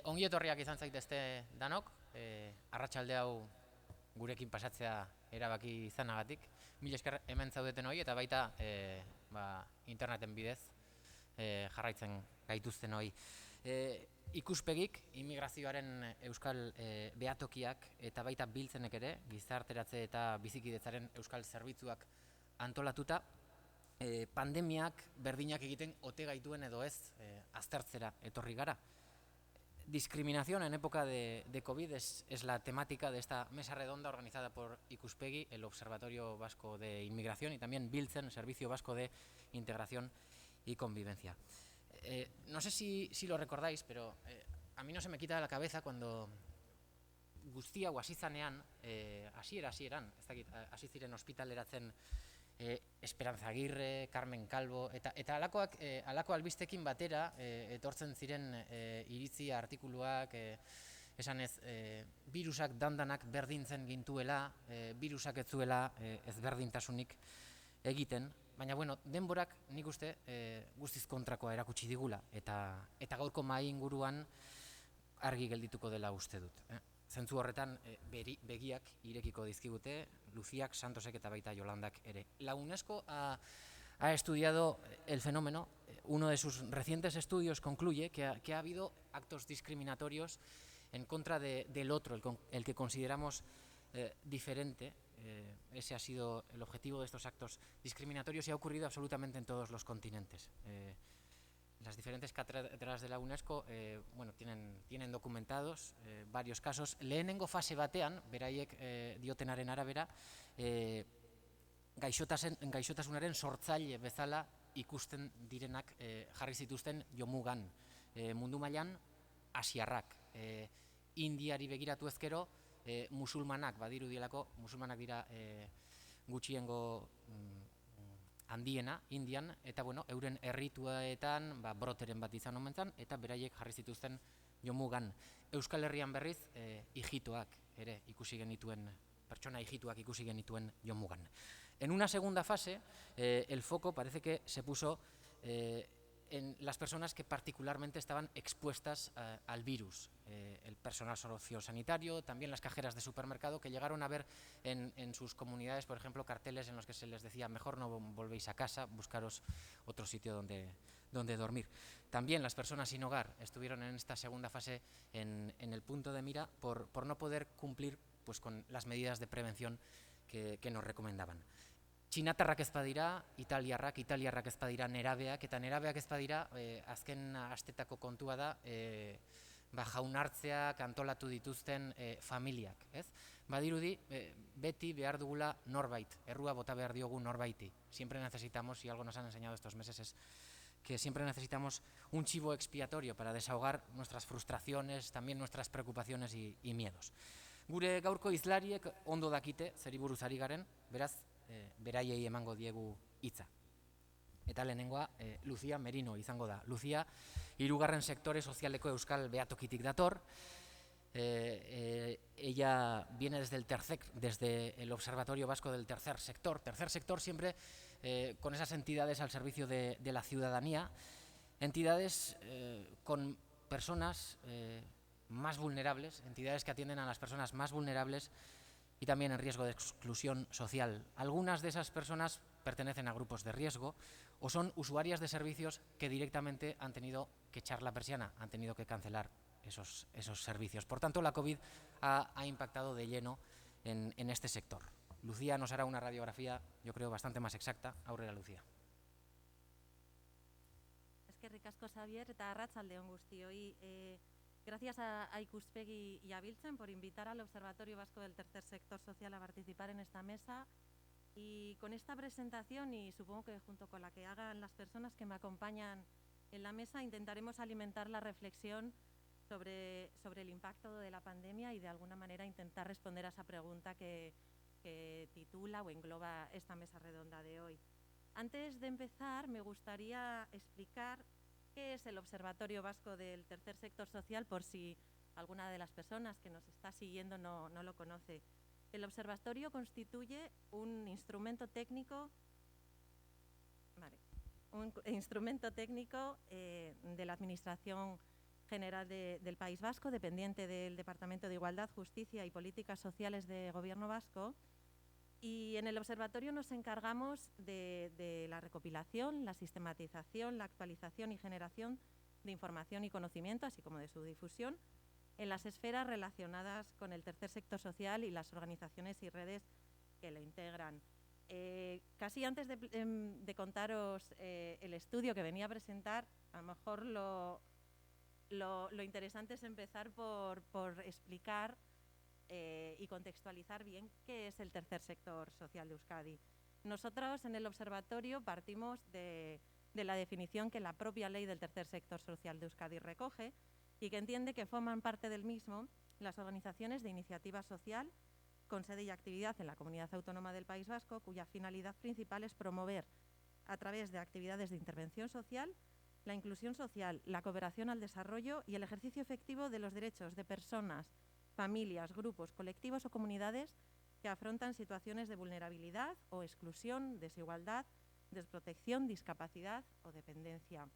Ongi etorriak izan zaitezte danok, arratsalde hau gurekin pasatzea erabaki izanagatik. Mila esker hemen zaudeten hori eta baita interneten bidez jarraitzen gaituzten hori. Ikuspegik, immigrazioaren euskal behatokiak eta baita biltzenek ere, gizarteratze eta bizikidetzaren euskal zerbitzuak antolatuta, pandemiak berdinak egiten ote gaituen edo ez aztertzera etorri gara. Discriminación en época de COVID es la temática de esta mesa redonda organizada por Ikuspegi, el Observatorio Vasco de Inmigración, y también Biltzen, el Servicio Vasco de Integración y Convivencia. No sé si lo recordáis, pero a mí no se me quita de la cabeza cuando guztia hau hasi zanean, hasieran, ez dakit, hasi ziren ospitaleratzen Esperanza Aguirre, Carmen Calvo, eta halako albistekin batera etortzen ziren iritzi artikuluak, esanez, virusak dandanak berdintzen gintuela, virusak ez zuela ezberdintasunik egiten, baina bueno, denborak nik uste guztiz kontrakoa erakutsi digula, eta gaurko mahai inguruan argi geldituko dela uste dut. Zentzu horretan begiak irekiko dizkigute, Luziak, Santosek eta baita Yolandak ere. La UNESCO ha estudiado el fenómeno. Uno de sus recientes estudios concluye que ha habido actos discriminatorios en contra del otro, el que consideramos diferente. Ese ha sido el objetivo de estos actos discriminatorios y ha ocurrido absolutamente en todos los continentes. Las diferentes cátedras de la UNESCO tienen documentados varios casos. Lehenengo fase batean, beraiek diotenaren arabera, gaixotasunaren sortzaile bezala ikusten direnak jarri zituzten jomugan. Mundu mailan asiarrak. Indiari begiratu ezkero, musulmanak badirudielako, musulmanak dira gutxiengo handiena, Indian, eta euren errituetan broteren bat izan omentzan, eta beraiek jarri zituzten jomugan. Euskal Herrian berriz, ijitoak ere ikusi genituen, pertsona ijituak ikusi genituen jomugan. En una segunda fase, el foco parece que se puso en las personas que particularmente estaban expuestas al virus, el personal sociosanitario, también las cajeras de supermercado, que llegaron a ver en sus comunidades, por ejemplo, carteles en los que se les decía mejor no volvéis a casa, buscaros otro sitio donde dormir. También las personas sin hogar estuvieron en esta segunda fase en el punto de mira por no poder cumplir con las medidas de prevención que nos recomendaban. Txinatarrak ez badira, italiarrak ez badira nerabeak, eta nerabeak ez badira, azken astetako kontua da, jaunartzeak antolatu dituzten familiak. Badirudi, beti behar dugula norbait, errua bota behar diogu norbaiti. Siempre necesitamos, y algo nos han enseñado estos meses, es que siempre necesitamos un chivo expiatorio para desahogar nuestras frustraciones, también nuestras preocupaciones y miedos. Gure gaurko hizlariek ondo dakite, zeri buruz ari garen, beraz, beraiei emango diegu hitza. Eta lehenengoa, Lucia Merino izango da. Lucia, hirugarren sektore sozialeko euskal behatokitik dator. Ella viene desde el Observatorio Vasco del Tercer Sector. Tercer sector siempre con esas entidades al servicio de la ciudadanía. Entidades con personas más vulnerables, entidades que atienden a las personas más vulnerables y también en riesgo de exclusión social. Algunas de esas personas pertenecen a grupos de riesgo o son usuarias de servicios que directamente han tenido que echar la persiana, han tenido que cancelar esos servicios. Por tanto, la COVID ha impactado de lleno en este sector. Lucía nos hará una radiografía, yo creo, bastante más exacta. Aurrera, Lucía. Eskerrik asko, Xavier, eta arratsalde on guztioi. Gracias a Ikuspegi y a Biltzen por invitar al Observatorio Vasco del Tercer Sector Social a participar en esta mesa. Y con esta presentación, y supongo que junto con la que hagan las personas que me acompañan en la mesa, intentaremos alimentar la reflexión sobre el impacto de la pandemia y de alguna manera intentar responder a esa pregunta que titula o engloba esta mesa redonda de hoy. Antes de empezar, me gustaría explicar qué es el Observatorio Vasco del Tercer Sector Social, por si alguna de las personas que nos está siguiendo no lo conoce. El observatorio constituye un instrumento técnico de la Administración General del País Vasco, dependiente del Departamento de Igualdad, Justicia y Políticas Sociales de Gobierno Vasco. Y en el observatorio nos encargamos de la recopilación, la sistematización, la actualización y generación de información y conocimiento, así como de su difusión, en las esferas relacionadas con el tercer sector social y las organizaciones y redes que lo integran. Casi antes de contaros el estudio que venía a presentar, a lo mejor lo interesante es empezar por explicar y contextualizar bien qué es el tercer sector social de Euskadi. Nosotros en el observatorio partimos de la definición que la propia ley del tercer sector social de Euskadi recoge y que entiende que forman parte del mismo las organizaciones de iniciativa social con sede y actividad en la Comunidad Autónoma del País Vasco, cuya finalidad principal es promover, a través de actividades de intervención social, la inclusión social, la cooperación al desarrollo y el ejercicio efectivo de los derechos de personas, familias, grupos, colectivos o comunidades que afrontan situaciones de vulnerabilidad o exclusión, desigualdad, desprotección, discapacidad o dependencia.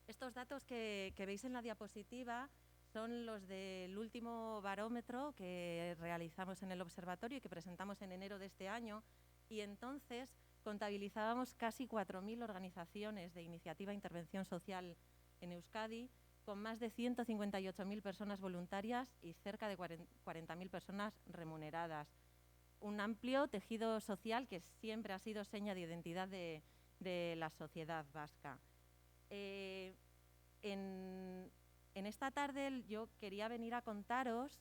Estos datos que veis en la diapositiva son los del último barómetro que realizamos en el observatorio y que presentamos en enero de este año, y entonces contabilizábamos casi 4.000 organizaciones de iniciativa e intervención social en Euskadi, con más de 158.000 personas voluntarias y cerca de 40.000 personas remuneradas. Un amplio tejido social que siempre ha sido seña de identidad de la sociedad vasca. En esta tarde yo quería venir a contaros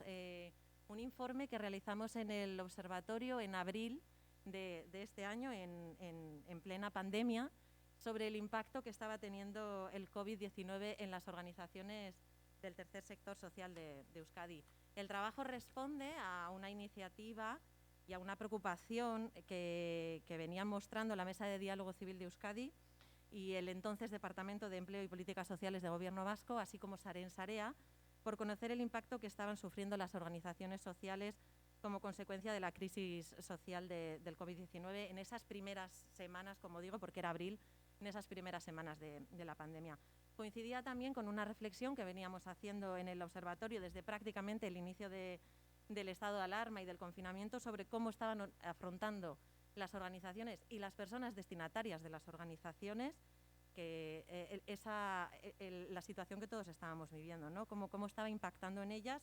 un informe que realizamos en el observatorio en abril de este año, en plena pandemia, sobre el impacto que estaba teniendo el COVID-19 en las organizaciones del tercer sector social de Euskadi. El trabajo responde a una iniciativa y a una preocupación que venía mostrando la Mesa de Diálogo Civil de Euskadi y el entonces Departamento de Empleo y Políticas Sociales de Gobierno Vasco, así como Sareen Sarea, por conocer el impacto que estaban sufriendo las organizaciones sociales como consecuencia de la crisis social del COVID-19 en esas primeras semanas, como digo, porque era abril, en esas primeras semanas de la pandemia. Coincidía también con una reflexión que veníamos haciendo en el observatorio desde prácticamente el inicio del estado de alarma y del confinamiento sobre cómo estaban afrontando las organizaciones y las personas destinatarias de las organizaciones la situación que todos estábamos viviendo, ¿no? Cómo estaba impactando en ellas.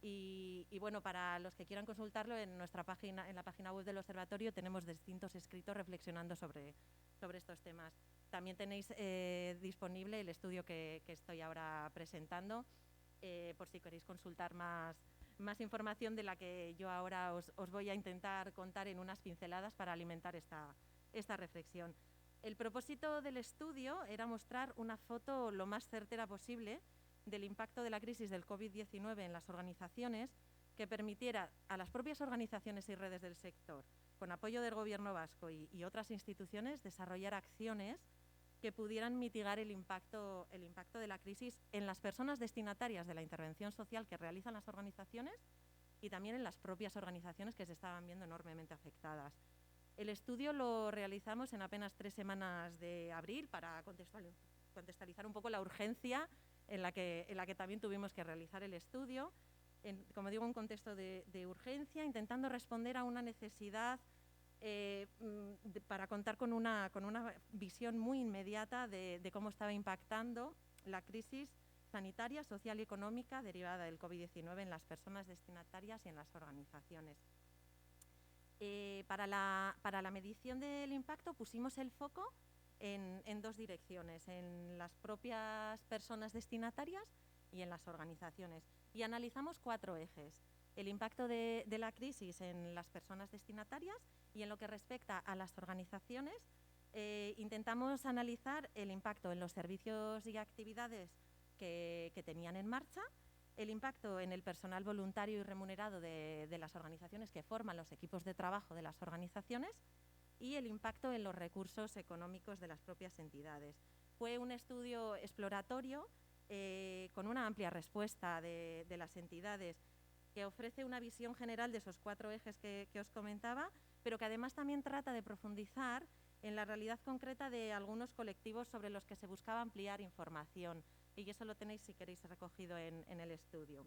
Y bueno, para los que quieran consultarlo, en la página web del observatorio tenemos distintos escritos reflexionando sobre estos temas. También tenéis disponible el estudio que estoy ahora presentando, por si queréis consultar más información de la que yo ahora os voy a intentar contar en unas pinceladas para alimentar esta reflexión. El propósito del estudio era mostrar una foto lo más certera posible del impacto de la crisis del COVID-19 en las organizaciones, que permitiera a las propias organizaciones y redes del sector, con apoyo del Gobierno vasco y otras instituciones, desarrollar acciones que pudieran mitigar el impacto de la crisis en las personas destinatarias de la intervención social que realizan las organizaciones y también en las propias organizaciones que se estaban viendo enormemente afectadas. El estudio lo realizamos en apenas 3 semanas de abril para contextualizar un poco la urgencia en la que también tuvimos que realizar el estudio. Como digo, un contexto de urgencia, intentando responder a una necesidad para contar con una visión muy inmediata de cómo estaba impactando la crisis sanitaria, social y económica derivada del COVID-19 en las personas destinatarias y en las organizaciones. Para la medición del impacto pusimos el foco en 2 direcciones, en las propias personas destinatarias y en las organizaciones. Y analizamos 4 ejes. El impacto de la crisis en las personas destinatarias y en lo que respecta a las organizaciones, intentamos analizar el impacto en los servicios y actividades que tenían en marcha, el impacto en el personal voluntario y remunerado de las organizaciones que forman los equipos de trabajo de las organizaciones y el impacto en los recursos económicos de las propias entidades. Fue un estudio exploratorio con una amplia respuesta de las entidades, que ofrece una visión general de esos 4 ejes que os comentaba, pero que además también trata de profundizar en la realidad concreta de algunos colectivos sobre los que se buscaba ampliar información. y eso lo tenéis, si queréis, recogido en el estudio.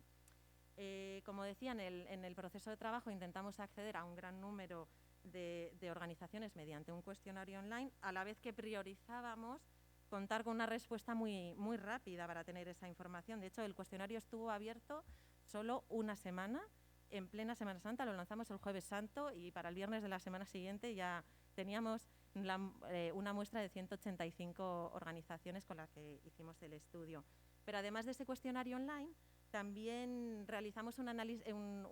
Como decía, en el proceso de trabajo intentamos acceder a un gran número de organizaciones mediante un cuestionario online, a la vez que priorizábamos contar con una respuesta muy rápida para tener esa información. De hecho, el cuestionario estuvo abierto solo una semana, en plena Semana Santa. Lo lanzamos el Jueves Santo y para el viernes de la semana siguiente ya teníamos una muestra de 185 organizaciones con las que hicimos el estudio. Pero además de ese cuestionario online, también realizamos un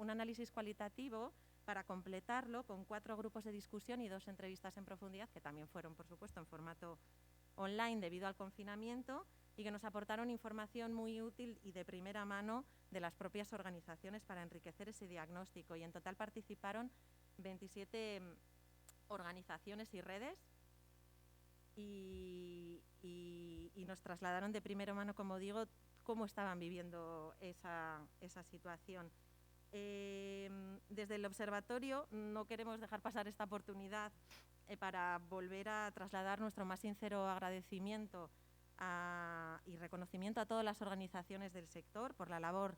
análisis cualitativo para completarlo con 4 grupos de discusión y 2 entrevistas en profundidad, que también fueron, por supuesto, en formato online debido al confinamiento, y que nos aportaron información muy útil y de primera mano de las propias organizaciones para enriquecer ese diagnóstico. Y en total participaron 27 organizaciones y redes y nos trasladaron de primera mano, como digo, cómo estaban viviendo esa situación. Desde el observatorio no queremos dejar pasar esta oportunidad para volver a trasladar nuestro más sincero agradecimiento y reconocimiento a todas las organizaciones del sector por la labor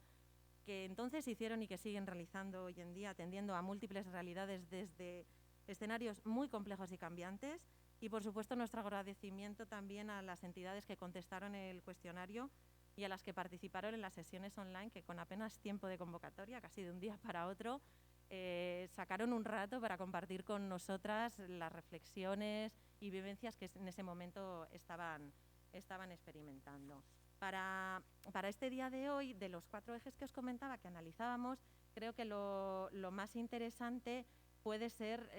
que entonces hicieron y que siguen realizando hoy en día, atendiendo a múltiples realidades desde escenarios muy complejos y cambiantes. Y, por supuesto, nuestro agradecimiento también a las entidades que contestaron el cuestionario y a las que participaron en las sesiones online, que con apenas tiempo de convocatoria, casi de un día para otro, sacaron un rato para compartir con nosotras las reflexiones y vivencias que en ese momento estaban experimentando. Para este día de hoy, de los 4 ejes que os comentaba que analizábamos, creo que lo más interesante puede ser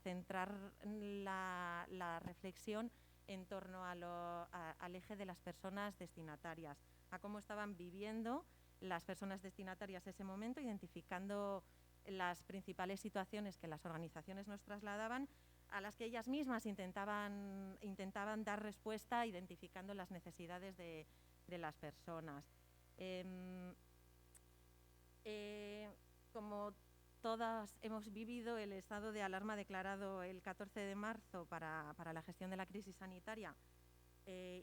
centrar la reflexión en torno al eje de las personas destinatarias, a cómo estaban viviendo las personas destinatarias ese momento, identificando las principales situaciones que las organizaciones nos trasladaban, a las que ellas mismas intentaban dar respuesta, identificando las necesidades de las personas. Como todas hemos vivido, el estado de alarma declarado el 14 de marzo para la gestión de la crisis sanitaria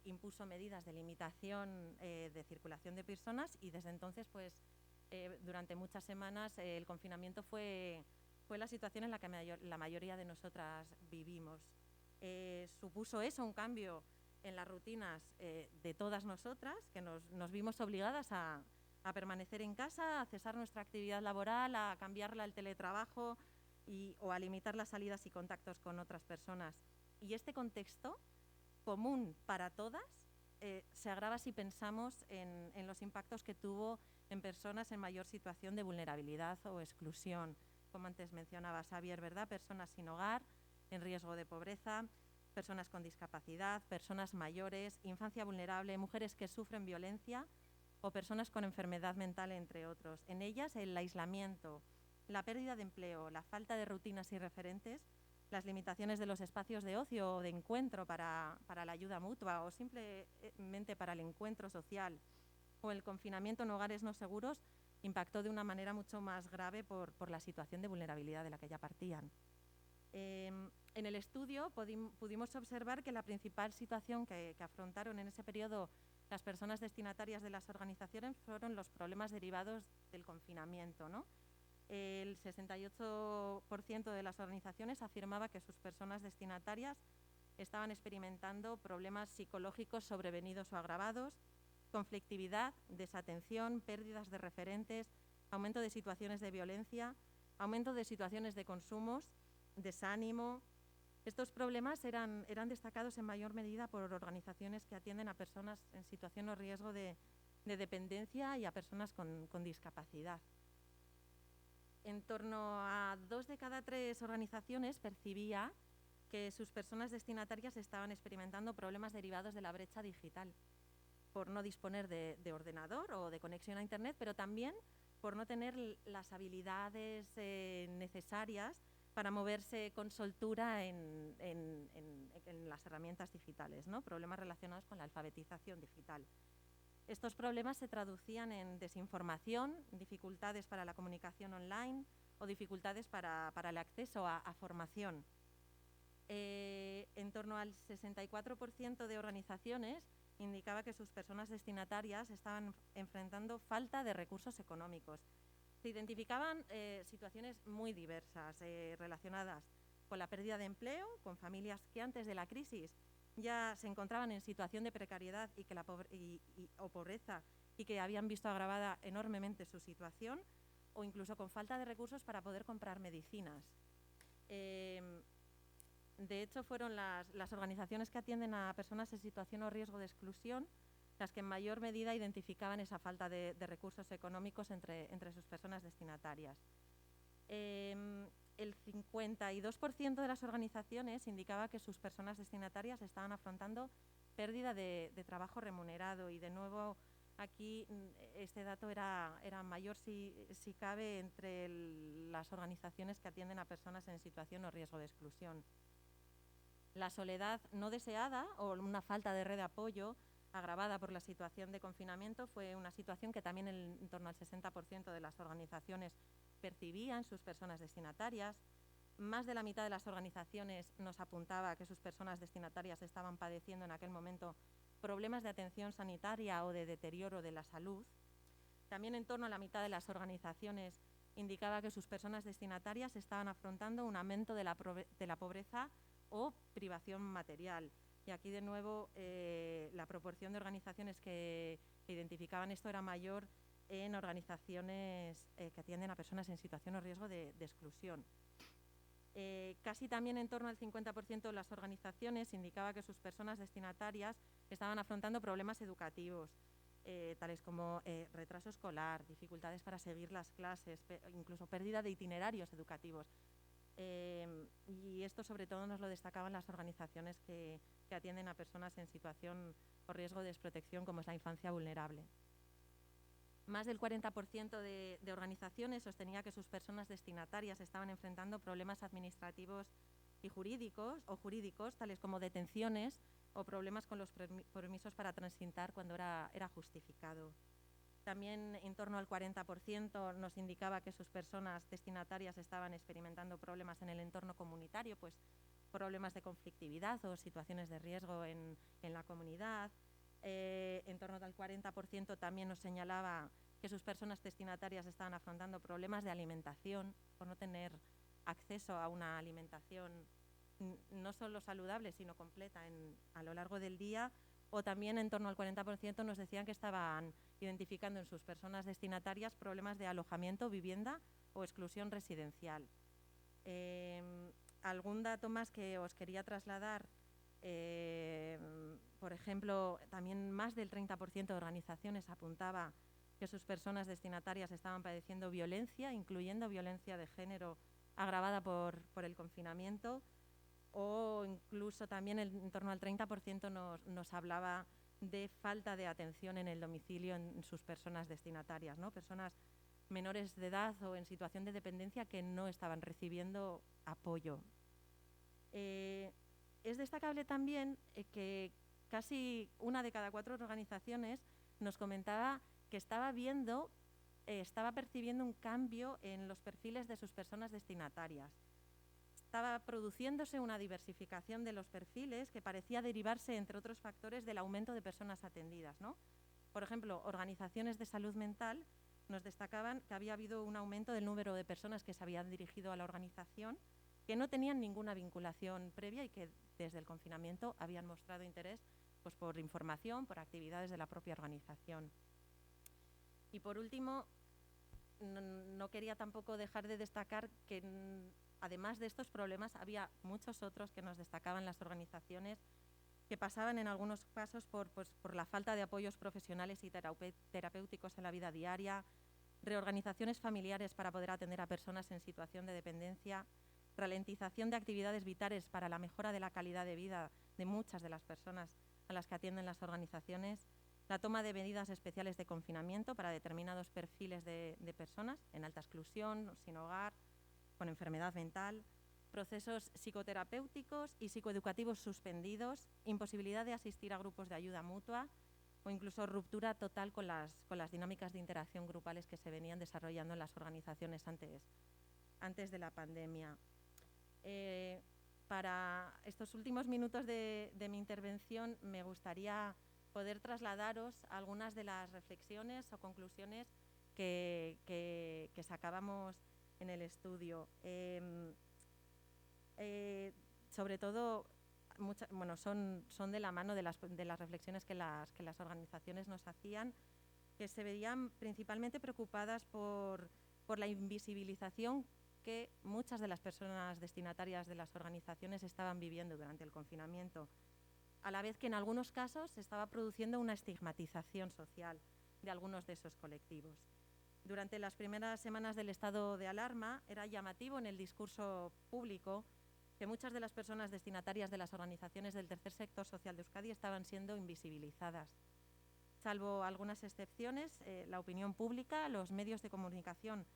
impuso medidas de limitación de circulación de personas, y desde entonces, pues, durante muchas semanas el confinamiento fue la situación en la que la mayoría de nosotras vivimos. Supuso eso un cambio en las rutinas de todas nosotras, que nos vimos obligadas a permanecer en casa, a cesar nuestra actividad laboral, a cambiarla al teletrabajo o a limitar las salidas y contactos con otras personas. Y este contexto, común para todas, se agrava si pensamos en los impactos que tuvo en personas en mayor situación de vulnerabilidad o exclusión, como antes mencionaba Xavier, ¿verdad? Personas sin hogar, en riesgo de pobreza, personas con discapacidad, personas mayores, infancia vulnerable, mujeres que sufren violencia o personas con enfermedad mental, entre otros. En ellas, el aislamiento, la pérdida de empleo, la falta de rutinas y referentes, las limitaciones de los espacios de ocio o de encuentro para la ayuda mutua o simplemente para el encuentro social, o el confinamiento en hogares no seguros, impactó de una manera mucho más grave por la situación de vulnerabilidad de la que ya partían. En el estudio pudimos observar que la principal situación que afrontaron en ese periodo las personas destinatarias de las organizaciones fueron los problemas derivados del confinamiento, ¿no? El 68% de las organizaciones afirmaba que sus personas destinatarias estaban experimentando problemas psicológicos sobrevenidos o agravados, conflictividad, desatención, pérdidas de referentes, aumento de situaciones de violencia, aumento de situaciones de consumos, desánimo. Estos problemas eran destacados en mayor medida por organizaciones que atienden a personas en situación o riesgo de dependencia y a personas con discapacidad. En torno a 2 de cada 3 organizaciones percibía que sus personas destinatarias estaban experimentando problemas derivados de la brecha digital, por no disponer de ordenador o de conexión a Internet, pero también por no tener las habilidades necesarias para moverse con soltura en las herramientas digitales, ¿no? Problemas relacionados con la alfabetización digital. Estos problemas se traducían en desinformación, dificultades para la comunicación online o dificultades para el acceso a formación. En torno al 64% de organizaciones indicaba que sus personas destinatarias estaban enfrentando falta de recursos económicos. Se identificaban situaciones muy diversas relacionadas con la pérdida de empleo, con familias que antes de la crisis ya se encontraban en situación de precariedad o pobreza y que habían visto agravada enormemente su situación, o incluso con falta de recursos para poder comprar medicinas. De hecho, fueron las organizaciones que atienden a personas en situación o riesgo de exclusión las que en mayor medida identificaban esa falta de recursos económicos entre sus personas destinatarias. El 52% de las organizaciones indicaba que sus personas destinatarias estaban afrontando pérdida de trabajo remunerado, y de nuevo aquí este dato era mayor si cabe entre las organizaciones que atienden a personas en situación o riesgo de exclusión. La soledad no deseada o una falta de red de apoyo agravada por la situación de confinamiento fue una situación que también en torno al 60% de las organizaciones percibían sus personas destinatarias. Más de la mitad de las organizaciones nos apuntaba que sus personas destinatarias estaban padeciendo en aquel momento problemas de atención sanitaria o de deterioro de la salud. También en torno a la mitad de las organizaciones indicaba que sus personas destinatarias estaban afrontando un aumento de la pobreza o privación material. Y aquí, de nuevo, la proporción de organizaciones que identificaban esto era mayor en organizaciones que atienden a personas en situación o riesgo de exclusión. Casi también en torno al 50% de las organizaciones indicaba que sus personas destinatarias estaban afrontando problemas educativos, tales como retraso escolar, dificultades para seguir las clases, incluso pérdida de itinerarios educativos. Y esto sobre todo nos lo destacaban las organizaciones que atienden a personas en situación o riesgo de desprotección, como es la infancia vulnerable. Más del 40% de organizaciones sostenía que sus personas destinatarias estaban enfrentando problemas administrativos y jurídicos, tales como detenciones o problemas con los permisos para transitar cuando era justificado. También en torno al 40% nos indicaba que sus personas destinatarias estaban experimentando problemas en el entorno comunitario, pues problemas de conflictividad o situaciones de riesgo en la comunidad. En torno al 40% también nos señalaba que sus personas destinatarias estaban afrontando problemas de alimentación por no tener acceso a una alimentación no solo saludable, sino completa a lo largo del día. O también en torno al 40% nos decían que estaban identificando en sus personas destinatarias problemas de alojamiento, vivienda o exclusión residencial. Algún dato más que os quería trasladar, por ejemplo, también más del 30% de organizaciones apuntaba que sus personas destinatarias estaban padeciendo violencia, incluyendo violencia de género agravada por el confinamiento, o incluso también en torno al 30% nos hablaba de falta de atención en el domicilio en sus personas destinatarias, ¿no? Personas menores de edad o en situación de dependencia que no estaban recibiendo apoyo. Es destacable también que casi 1 de cada 4 organizaciones nos comentaba que estaba percibiendo un cambio en los perfiles de sus personas destinatarias. Estaba produciéndose una diversificación de los perfiles que parecía derivarse, entre otros factores, del aumento de personas atendidas, ¿no? Por ejemplo, organizaciones de salud mental nos destacaban que había habido un aumento del número de personas que se habían dirigido a la organización, que no tenían ninguna vinculación previa y que desde el confinamiento habían mostrado interés, pues, por información, por actividades de la propia organización. Y por último, no quería tampoco dejar de destacar que además de estos problemas había muchos otros que nos destacaban las organizaciones, que pasaban en algunos casos por la falta de apoyos profesionales y terapéuticos en la vida diaria, reorganizaciones familiares para poder atender a personas en situación de dependencia, ralentización de actividades vitales para la mejora de la calidad de vida de muchas de las personas a las que atienden las organizaciones, la toma de medidas especiales de confinamiento para determinados perfiles de personas en alta exclusión, sin hogar, con enfermedad mental, procesos psicoterapéuticos y psicoeducativos suspendidos, imposibilidad de asistir a grupos de ayuda mutua o incluso ruptura total con las dinámicas de interacción grupales que se venían desarrollando en las organizaciones antes de la pandemia. Para estos últimos minutos de mi intervención me gustaría poder trasladaros algunas de las reflexiones o conclusiones que sacábamos en el estudio. Sobre todo, son de la mano de las reflexiones que las organizaciones nos hacían, que se veían principalmente preocupadas por la invisibilización que muchas de las personas destinatarias de las organizaciones estaban viviendo durante el confinamiento, a la vez que en algunos casos se estaba produciendo una estigmatización social de algunos de esos colectivos. Durante las primeras semanas del estado de alarma era llamativo en el discurso público que muchas de las personas destinatarias de las organizaciones del tercer sector social de Euskadi estaban siendo invisibilizadas. Salvo algunas excepciones, la opinión pública, los medios de comunicación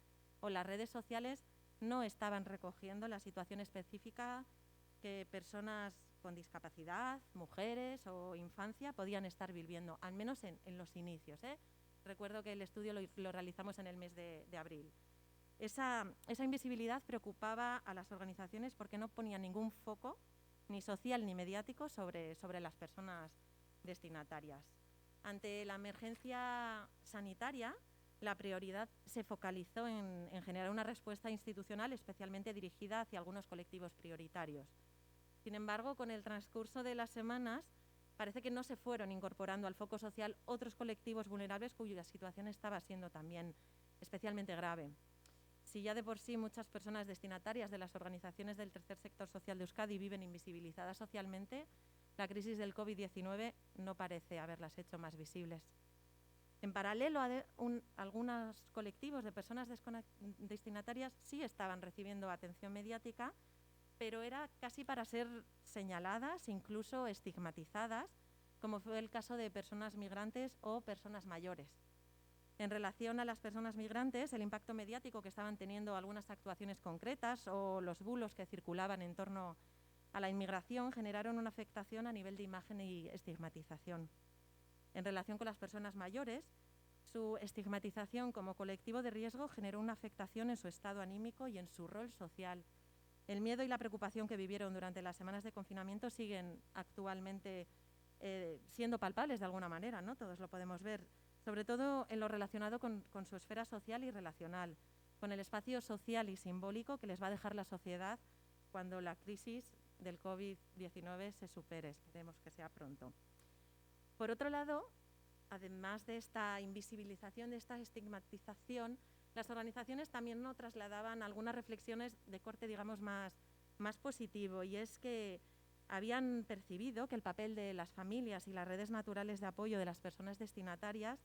o las redes sociales no estaban recogiendo la situación específica que personas con discapacidad, mujeres o infancia podían estar viviendo, al menos en los inicios. Recuerdo que el estudio lo realizamos en el mes de abril. Esa invisibilidad preocupaba a las organizaciones porque no ponía ningún foco, ni social ni mediático, sobre las personas destinatarias. Ante la emergencia sanitaria, la prioridad se focalizó en generar una respuesta institucional especialmente dirigida hacia algunos colectivos prioritarios. Sin embargo, con el transcurso de las semanas, parece que no se fueron incorporando al foco social otros colectivos vulnerables cuya situación estaba siendo también especialmente grave. Si ya de por sí muchas personas destinatarias de las organizaciones del tercer sector social de Euskadi viven invisibilizadas socialmente, la crisis del COVID-19 no parece haberlas hecho más visibles. En paralelo, algunos colectivos de personas destinatarias sí estaban recibiendo atención mediática, pero era casi para ser señaladas, incluso estigmatizadas, como fue el caso de personas migrantes o personas mayores. En relación a las personas migrantes, el impacto mediático que estaban teniendo algunas actuaciones concretas o los bulos que circulaban en torno a la inmigración generaron una afectación a nivel de imagen y estigmatización. En relación con las personas mayores, su estigmatización como colectivo de riesgo generó una afectación en su estado anímico y en su rol social. El miedo y la preocupación que vivieron durante las semanas de confinamiento siguen actualmente siendo palpables de alguna manera, ¿no? Todos lo podemos ver, sobre todo en lo relacionado con su esfera social y relacional, con el espacio social y simbólico que les va a dejar la sociedad cuando la crisis del COVID-19 se supere. Esperemos que sea pronto. Por otro lado, además de esta invisibilización, de esta estigmatización, las organizaciones también nos trasladaban algunas reflexiones de corte, digamos, más positivo, y es que habían percibido que el papel de las familias y las redes naturales de apoyo de las personas destinatarias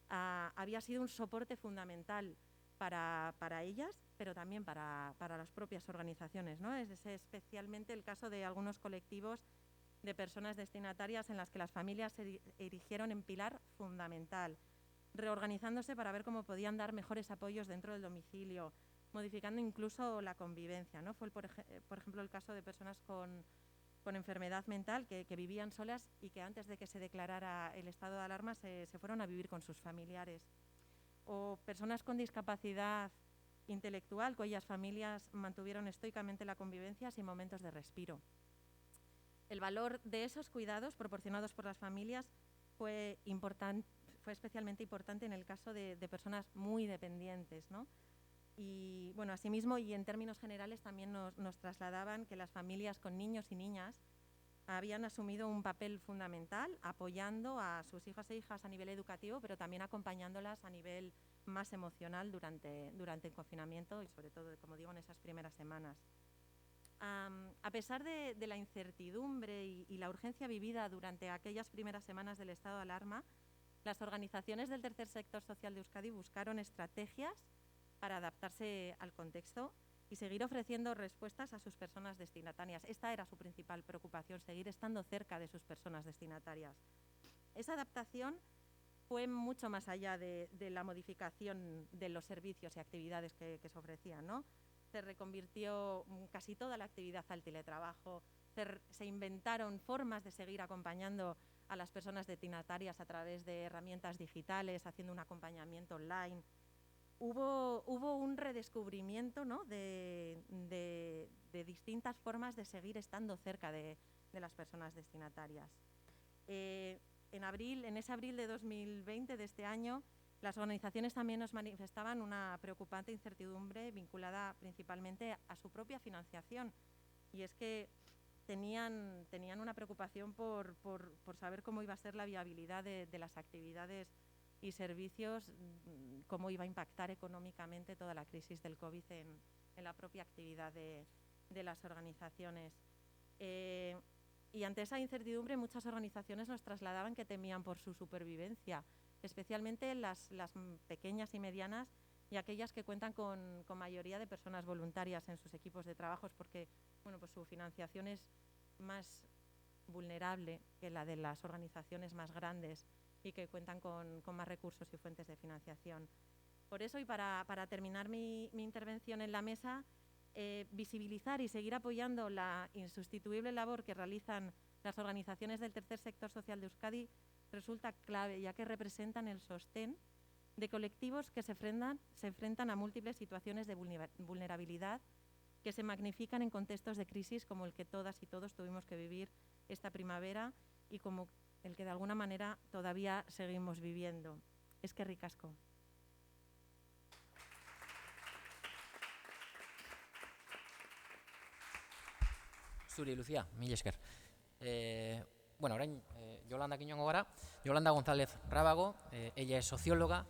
había sido un soporte fundamental para ellas, pero también para las propias organizaciones, ¿no? Es especialmente el caso de algunos colectivos de personas destinatarias en las que las familias se erigieron en pilar fundamental, reorganizándose para ver cómo podían dar mejores apoyos dentro del domicilio, modificando incluso la convivencia, ¿no? Fue, por ejemplo, el caso de personas con enfermedad mental que vivían solas y que antes de que se declarara el estado de alarma se fueron a vivir con sus familiares. O personas con discapacidad intelectual cuyas familias mantuvieron estoicamente la convivencia sin momentos de respiro. El valor de esos cuidados proporcionados por las familias fue especialmente importante en el caso de personas muy dependientes, ¿no? Y bueno, asimismo y en términos generales también nos trasladaban que las familias con niños y niñas habían asumido un papel fundamental apoyando a sus hijos e hijas a nivel educativo, pero también acompañándolas a nivel más emocional durante el confinamiento y sobre todo, como digo, en esas primeras semanas. A pesar de la incertidumbre y la urgencia vivida durante aquellas primeras semanas del estado de alarma, las organizaciones del tercer sector social de Euskadi buscaron estrategias para adaptarse al contexto y seguir ofreciendo respuestas a sus personas destinatarias. Esta era su principal preocupación, seguir estando cerca de sus personas destinatarias. Esa adaptación fue mucho más allá de la modificación de los servicios y actividades que se ofrecían, ¿no? Se reconvirtió casi toda la actividad al teletrabajo, se inventaron formas de seguir acompañando a las personas destinatarias a través de herramientas digitales, haciendo un acompañamiento online. Hubo un redescubrimiento, ¿no? de distintas formas de seguir estando cerca de las personas destinatarias. en ese abril de 2020, de este año, las organizaciones también nos manifestaban una preocupante incertidumbre vinculada principalmente a su propia financiación. Y es que tenían una preocupación por saber cómo iba a ser la viabilidad de las actividades y servicios, cómo iba a impactar económicamente toda la crisis del COVID en la propia actividad de las organizaciones. Y ante esa incertidumbre, muchas organizaciones nos trasladaban que temían por su supervivencia, especialmente las pequeñas y medianas y aquellas que cuentan con mayoría de personas voluntarias en sus equipos de trabajo, porque bueno, pues su financiación es más vulnerable que la de las organizaciones más grandes y que cuentan con más recursos y fuentes de financiación. Por eso, y para terminar mi intervención en la mesa, visibilizar y seguir apoyando la insustituible labor que realizan las organizaciones del tercer sector social de Euskadi resulta clave, ya que representan el sostén de colectivos que se enfrentan a múltiples situaciones de vulnerabilidad que se magnifican en contextos de crisis como el que todas y todos tuvimos que vivir esta primavera y como el que de alguna manera todavía seguimos viviendo. Eskerrik asko. Zuri, Lucía, mil esker. Bueno, orain Yolanda Quiñongo gara. Yolanda González Rábago, ella es socióloga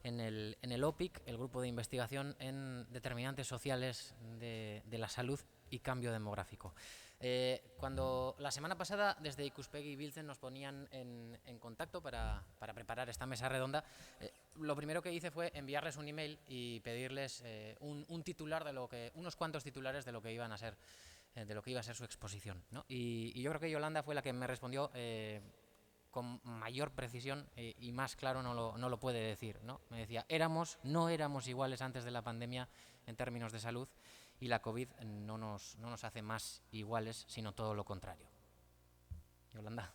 en el OPIC, el Grupo de Investigación en Determinantes Sociales de la Salud y Cambio Demográfico. Cuando la semana pasada desde Ikuspegi Biltzen nos ponían en contacto para preparar esta mesa redonda, lo primero que hice fue enviarles un email y pedirles un titular unos cuantos titulares de lo que iban a ser de lo que iba a ser su exposición, ¿no? Y yo creo que Yolanda fue la que me respondió con mayor precisión y más claro no lo puede decir, ¿no? Me decía, no éramos iguales antes de la pandemia en términos de salud y la COVID no nos hace más iguales, sino todo lo contrario. Yolanda.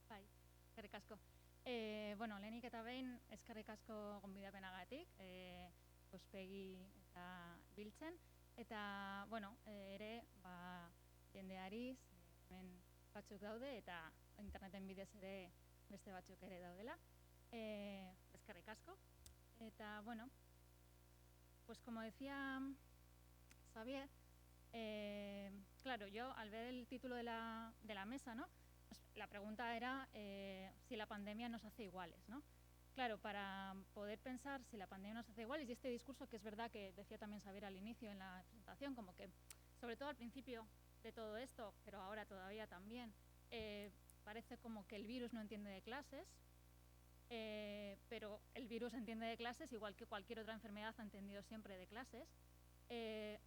Bai, eskerrik asko. Bueno, lehenik eta behin eskerrik asko gonbidapenagatik, Ikuspegi eta Biltzen. Eta, bueno, ere, jendeari, hemen batzuk daude, eta interneten bidez ere beste batzuk ere daudela. Eskerrik asko. Eta, bueno, pues como decía Xavier, claro, yo al ver el título de la mesa, ¿no? Pues la pregunta era si la pandemia nos hace iguales, ¿no? Claro, para poder pensar si la pandemia nos hace iguales, y este discurso que es verdad que decía también Xavier al inicio en la presentación, como que, sobre todo al principio de todo esto, pero ahora todavía también, parece como que el virus no entiende de clases, pero el virus entiende de clases igual que cualquier otra enfermedad ha entendido siempre de clases.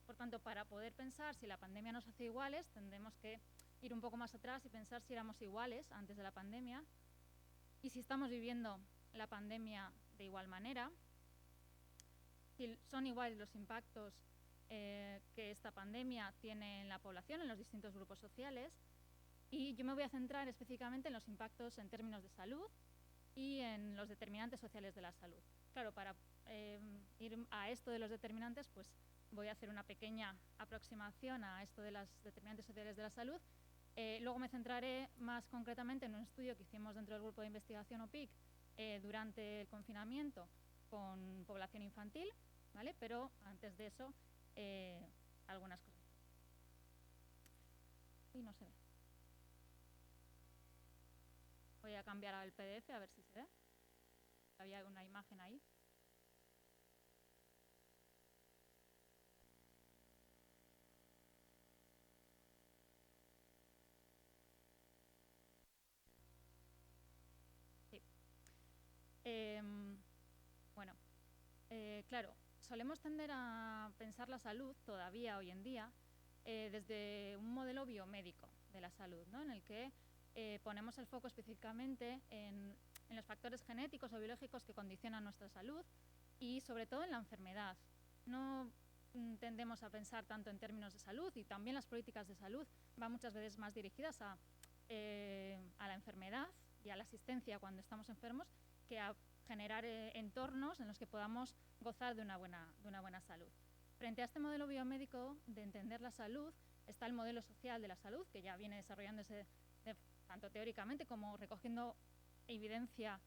Por tanto, para poder pensar si la pandemia nos hace iguales, tendremos que ir un poco más atrás y pensar si éramos iguales antes de la pandemia y si estamos viviendo la pandemia de igual manera, si son iguales los impactos que esta pandemia tiene en la población, en los distintos grupos sociales, y yo me voy a centrar específicamente en los impactos en términos de salud y en los determinantes sociales de la salud. Claro, para ir a esto de los determinantes, pues voy a hacer una pequeña aproximación a esto de los determinantes sociales de la salud. Luego me centraré más concretamente en un estudio que hicimos dentro del grupo de investigación OPIC durante el confinamiento con población infantil, ¿vale? Pero antes de eso, algunas cosas. Y no se ve. Voy a cambiar al PDF a ver si se ve. Había una imagen ahí. Sí. Bueno, claro, solemos tender a pensar la salud todavía hoy en día desde un modelo biomédico de la salud, ¿no? En el que ponemos el foco específicamente en los factores genéticos o biológicos que condicionan nuestra salud y sobre todo en la enfermedad. No tendemos a pensar tanto en términos de salud y también las políticas de salud van muchas veces más dirigidas a la enfermedad y a la asistencia cuando estamos enfermos que a generar entornos en los que podamos gozar de una buena salud. Frente a este modelo biomédico de entender la salud está el modelo social de la salud, que ya viene desarrollándose tanto teóricamente como recogiendo evidencia,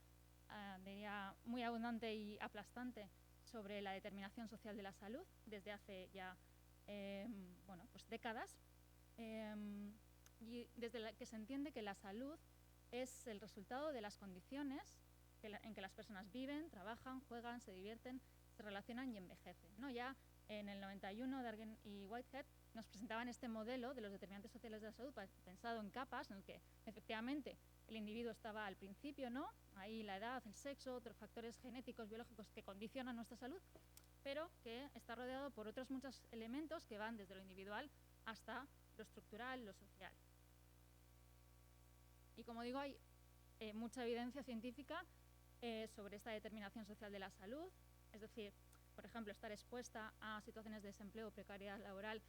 diría, muy abundante y aplastante sobre la determinación social de la salud desde hace ya pues décadas, y desde la que se entiende que la salud es el resultado de las condiciones en que las personas viven, trabajan, juegan, se divierten, se relacionan y envejecen, ¿no? Ya en el 91, Dargan y Whitehead nos presentaban este modelo de los determinantes sociales de la salud pensado en capas, en el que efectivamente el individuo estaba al principio, ¿no? Ahí la edad, el sexo, otros factores genéticos, biológicos que condicionan nuestra salud, pero que está rodeado por otros muchos elementos que van desde lo individual hasta lo estructural, lo social. Y como digo, hay mucha evidencia científica sobre esta determinación social de la salud, es decir, por ejemplo, estar expuesta a situaciones de desempleo o precariedad laboral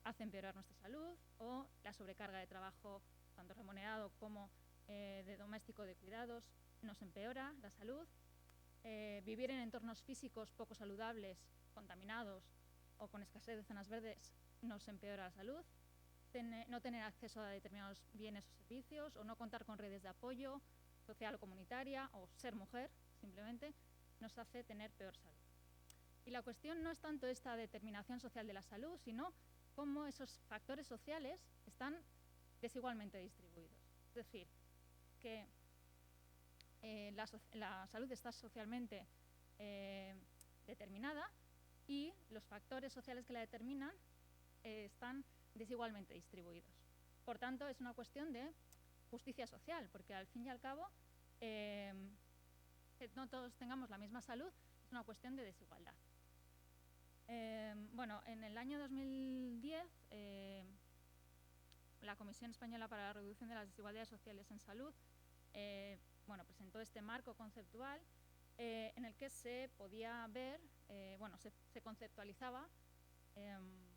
hace empeorar nuestra salud, o la sobrecarga de trabajo, tanto remunerado como de doméstico de cuidados, nos empeora la salud. Vivir en entornos físicos poco saludables, contaminados o con escasez de zonas verdes nos empeora la salud. No tener acceso a determinados bienes o servicios, o no contar con redes de apoyo social o comunitaria, o ser mujer, simplemente, nos hace tener peor salud. Y la cuestión no es tanto esta determinación social de la salud, sino cómo esos factores sociales están desigualmente distribuidos. Es decir, que la salud está socialmente determinada y los factores sociales que la determinan están desigualmente distribuidos. Por tanto, es una cuestión de justicia social, porque al fin y al cabo, que no todos tengamos la misma salud es una cuestión de desigualdad. Bueno, en el año 2010, la Comisión Española para la Reducción de las Desigualdades Sociales en Salud presentó este marco conceptual en el que se podía ver, se conceptualizaba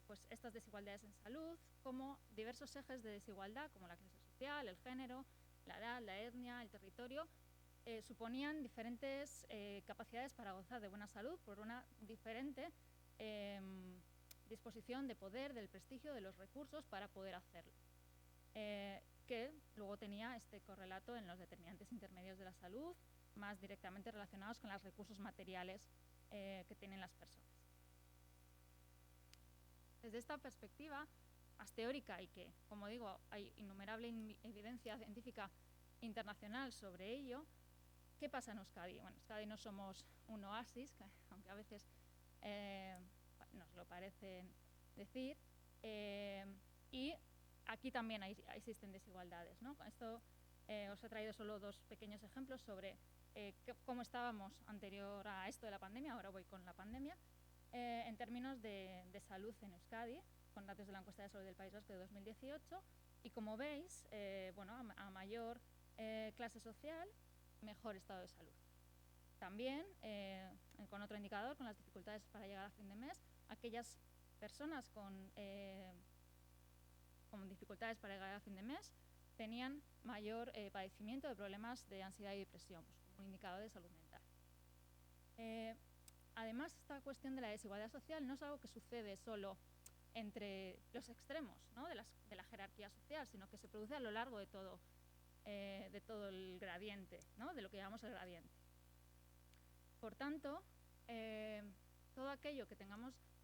pues estas desigualdades en salud como diversos ejes de desigualdad, como la clase social, el género, la edad, la etnia, el territorio, suponían diferentes capacidades para gozar de buena salud por una diferente disposición de poder, del prestigio, de los recursos para poder hacerlo, que luego tenía este correlato en los determinantes intermedios de la salud, más directamente relacionados con los recursos materiales que tienen las personas. Desde esta perspectiva más teórica, y que, como digo, hay innumerable evidencia científica internacional sobre ello, ¿qué pasa en Euskadi? Bueno, Euskadi no somos un oasis, aunque a veces nos lo parecen decir, y aquí también existen desigualdades, ¿no? Esto os he traído solo dos pequeños ejemplos sobre cómo estábamos anterior a esto de la pandemia, ahora voy con la pandemia, en términos de salud en Euskadi, con datos de la encuesta de salud del País Vasco de 2018, y como veis, a mayor clase social, mejor estado de salud. También, con otro indicador, con las dificultades para llegar a fin de mes, aquellas personas con dificultades para llegar a fin de mes tenían mayor padecimiento de problemas de ansiedad y depresión, pues, como un indicador de salud mental. Además, esta cuestión de la desigualdad social no es algo que sucede solo entre los extremos, ¿no?, de la jerarquía social, sino que se produce a lo largo de todo el gradiente, ¿no?, de lo que llamamos el gradiente. Por tanto, todo aquello que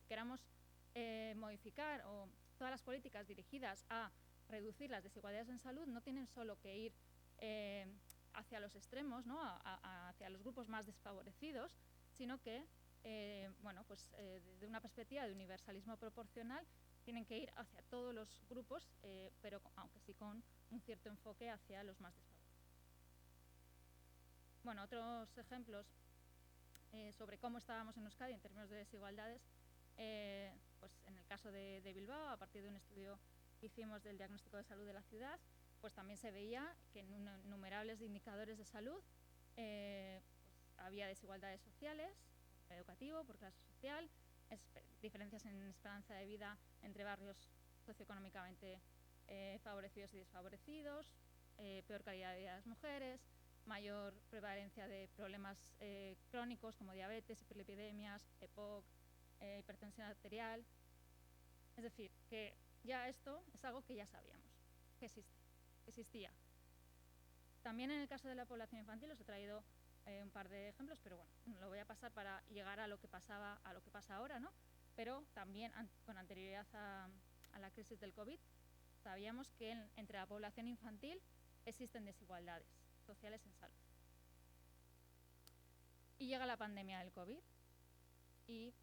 queramos modificar, o todas las políticas dirigidas a reducir las desigualdades en salud, no tienen solo que ir hacia los extremos, ¿no?, hacia los grupos más desfavorecidos, sino que desde una perspectiva de universalismo proporcional tienen que ir hacia todos los grupos, pero aunque sí con un cierto enfoque hacia los más desfavorecidos. Bueno, otros ejemplos sobre cómo estábamos en Euskadi en términos de desigualdades, pues en el caso de Bilbao, a partir de un estudio que hicimos del diagnóstico de salud de la ciudad, pues también se veía que en innumerables indicadores de salud pues había desigualdades sociales, educativo, por clase social, diferencias en esperanza de vida entre barrios socioeconómicamente favorecidos y desfavorecidos, peor calidad de vida de las mujeres, mayor prevalencia de problemas crónicos como diabetes, hiperlipidemias, EPOC, hipertensión arterial. Es decir, que ya esto es algo que ya sabíamos, que existía. También en el caso de la población infantil os he traído un par de ejemplos, pero bueno, lo voy a pasar para llegar a lo que pasa ahora, ¿no? Pero también con anterioridad a la crisis del COVID, sabíamos que entre la población infantil existen desigualdades sociales en salud. Y llega la pandemia del COVID. ¿Y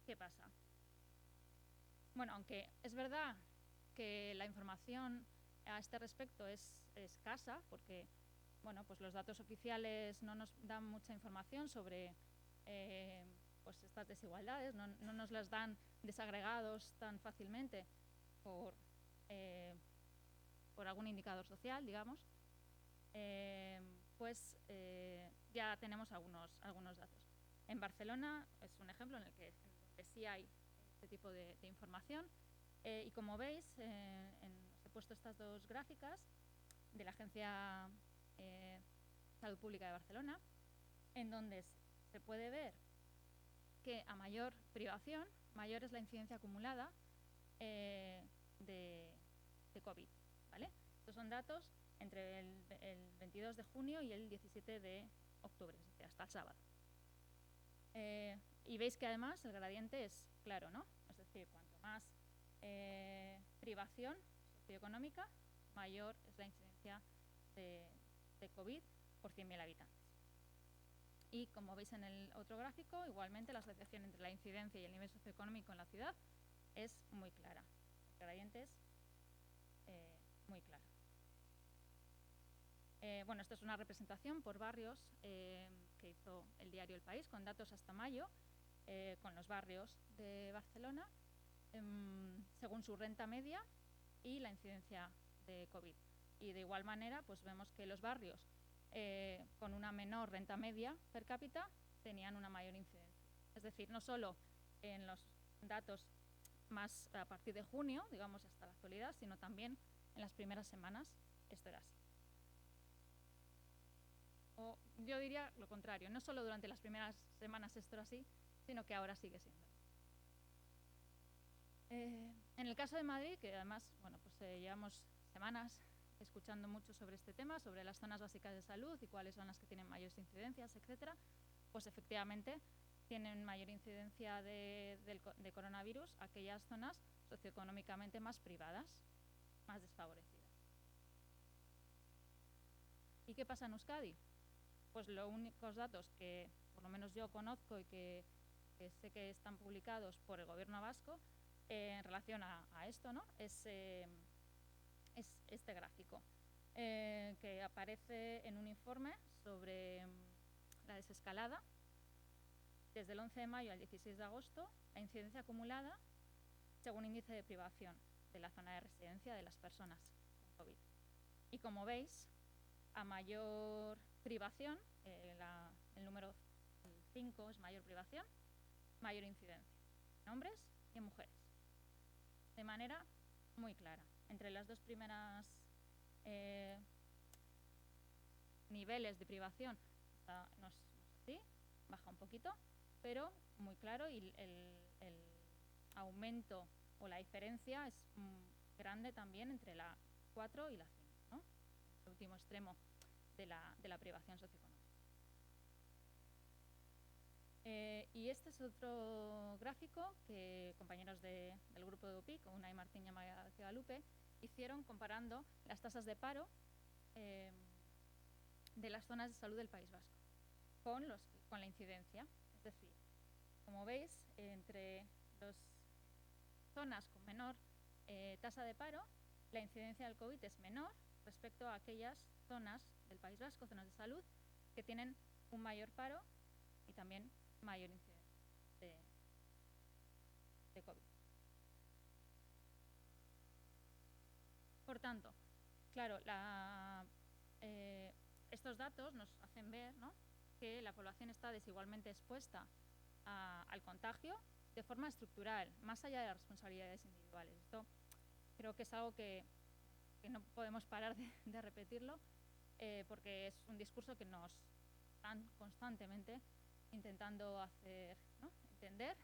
qué pasa? Bueno, aunque es verdad que la información a este respecto es escasa, porque bueno, pues los datos oficiales no nos dan mucha información sobre pues estas desigualdades, no nos las dan desagregados tan fácilmente por algún indicador social, digamos, ya tenemos algunos datos. En Barcelona es un ejemplo en el que sí hay este tipo de información, y como veis, os he puesto estas dos gráficas de la Agencia Salud Pública de Barcelona, en donde se puede ver que a mayor privación, mayor es la incidencia acumulada de COVID, ¿vale? Estos son datos entre el 22 de junio y el 17 de octubre, es decir, hasta el sábado. Y veis que además el gradiente es claro, ¿no? Es decir, cuanto más privación socioeconómica, mayor es la incidencia de COVID por 100.000 habitantes. Y como veis en el otro gráfico, igualmente la asociación entre la incidencia y el nivel socioeconómico en la ciudad es muy clara. El gradiente es muy claro. Bueno, esto es una representación por barrios que hizo el diario El País, con datos hasta mayo, con los barrios de Barcelona, según su renta media y la incidencia de COVID. Y de igual manera, pues vemos que los barrios con una menor renta media per cápita tenían una mayor incidencia. Es decir, no solo en los datos más a partir de junio, digamos hasta la actualidad, sino también en las primeras semanas esto era así. O yo diría lo contrario, no solo durante las primeras semanas esto era así, sino que ahora sigue siendo. En el caso de Madrid, que además, bueno, pues llevamos semanas escuchando mucho sobre este tema, sobre las zonas básicas de salud y cuáles son las que tienen mayores incidencias, etcétera, pues efectivamente tienen mayor incidencia de coronavirus aquellas zonas socioeconómicamente más privadas, más desfavorecidas. ¿Y qué pasa en Euskadi? Pues los únicos datos que por lo menos yo conozco y que sé que están publicados por el gobierno vasco en relación a esto, ¿no? Es este gráfico que aparece en un informe sobre la desescalada desde el 11 de mayo al 16 de agosto, la incidencia acumulada según índice de privación de la zona de residencia de las personas con COVID. Y como veis, a mayor privación, el número 5 es mayor privación, mayor incidencia en hombres y en mujeres. De manera muy clara. Entre las dos primeras niveles de privación no es así, baja un poquito, pero muy claro, y el aumento o la diferencia es grande también entre la 4 y la 5, ¿no? El último extremo de la privación socioeconómica. Y este es otro gráfico que compañeros del grupo de UPIC, Unai Martín y Amaia García Lupe, hicieron comparando las tasas de paro de las zonas de salud del País Vasco con la incidencia. Es decir, como veis, entre las zonas con menor tasa de paro, la incidencia del COVID es menor respecto a aquellas zonas del País Vasco, zonas de salud, que tienen un mayor paro y también mayor incidencia de COVID. Por tanto, claro, estos datos nos hacen ver, ¿no?, que la población está desigualmente expuesta al contagio de forma estructural, más allá de las responsabilidades individuales. Esto creo que es algo que no podemos parar de repetirlo, porque es un discurso que nos están constantemente intentando hacer, ¿no?, entender,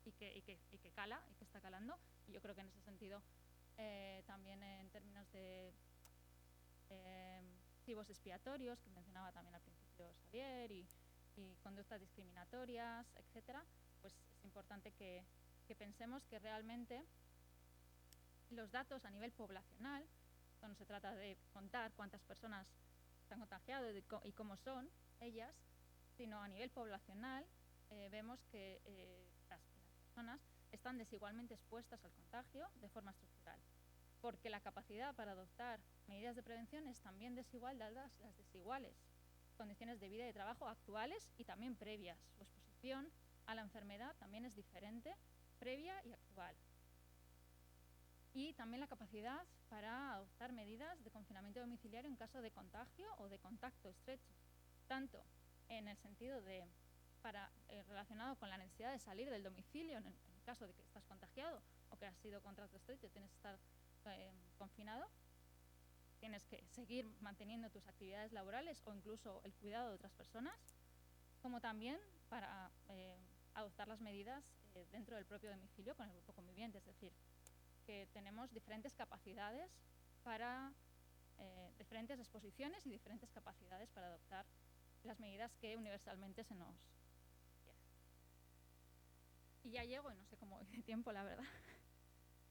y que cala, y que está calando. Y yo creo que en ese sentido también en términos de chivos expiatorios, que mencionaba también al principio Xavier, y conductas discriminatorias, etcétera, pues es importante que pensemos que realmente los datos a nivel poblacional, no se trata de contar cuántas personas se han contagiado y cómo son ellas, sino a nivel poblacional vemos que las personas están desigualmente expuestas al contagio de forma estructural, porque la capacidad para adoptar medidas de prevención es también desigual dadas las desiguales condiciones de vida y de trabajo actuales y también previas. Su exposición a la enfermedad también es diferente, previa y actual. Y también la capacidad para adoptar medidas de confinamiento domiciliario en caso de contagio o de contacto estrecho, tanto en el sentido de relacionado con la necesidad de salir del domicilio en el caso de que estás contagiado o que has sido contacto estrecho y tienes que estar confinado, tienes que seguir manteniendo tus actividades laborales o incluso el cuidado de otras personas, como también para adoptar las medidas dentro del propio domicilio con el grupo conviviente, es decir, que tenemos diferentes capacidades para diferentes exposiciones y diferentes capacidades para adoptar las medidas que universalmente se nos piden. Y ya llego, y no sé cómo voy de tiempo, la verdad,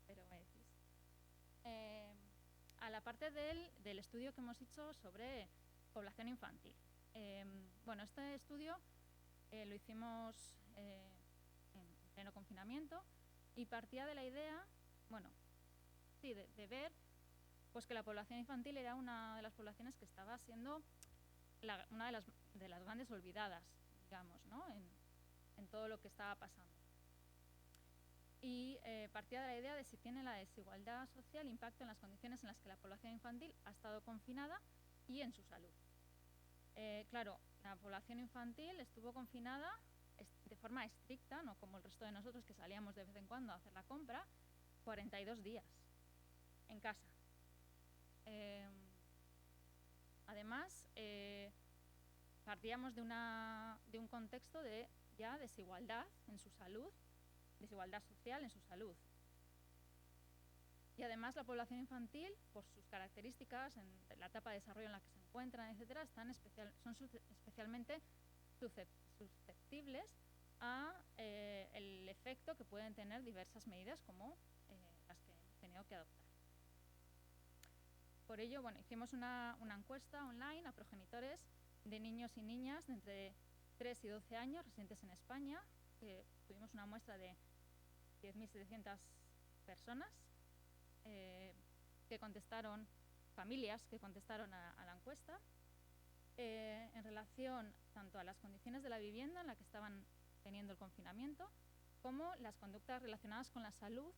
pero me decís. A la parte del estudio que hemos hecho sobre población infantil. Bueno, este estudio lo hicimos en pleno confinamiento y partía de la idea, bueno, sí, de ver pues que la población infantil era una de las poblaciones que estaba siendo una de las grandes olvidadas, digamos, ¿no? en todo lo que estaba pasando. Y partía de la idea de si tiene la desigualdad social impacto en las condiciones en las que la población infantil ha estado confinada y en su salud. Claro, la población infantil estuvo confinada de forma estricta, no como el resto de nosotros que salíamos de vez en cuando a hacer la compra, 42 días en casa. Además, partíamos de un contexto de ya desigualdad en su salud, desigualdad social en su salud. Y además la población infantil, por sus características, en la etapa de desarrollo en la que se encuentran, etcétera, son especialmente susceptibles a el efecto que pueden tener diversas medidas como las que hemos tenido que adoptar. Por ello, bueno, hicimos una encuesta online a progenitores de niños y niñas de entre 3 y 12 años residentes en España, que tuvimos una muestra de 10.700 personas que contestaron, familias que contestaron a la encuesta, en relación tanto a las condiciones de la vivienda en la que estaban teniendo el confinamiento, como las conductas relacionadas con la salud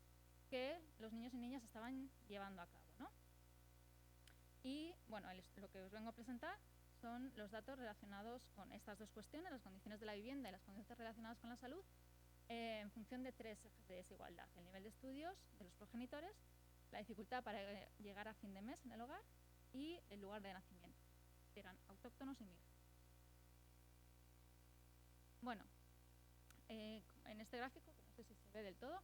que los niños y niñas estaban llevando a cabo, ¿no? Y bueno, lo que os vengo a presentar son los datos relacionados con estas dos cuestiones, las condiciones de la vivienda y las conductas relacionadas con la salud, en función de 3 ejes de desigualdad: el nivel de estudios de los progenitores, la dificultad para llegar a fin de mes en el hogar y el lugar de nacimiento, que eran autóctonos y migrantes. Bueno, en este gráfico, no sé si se ve del todo,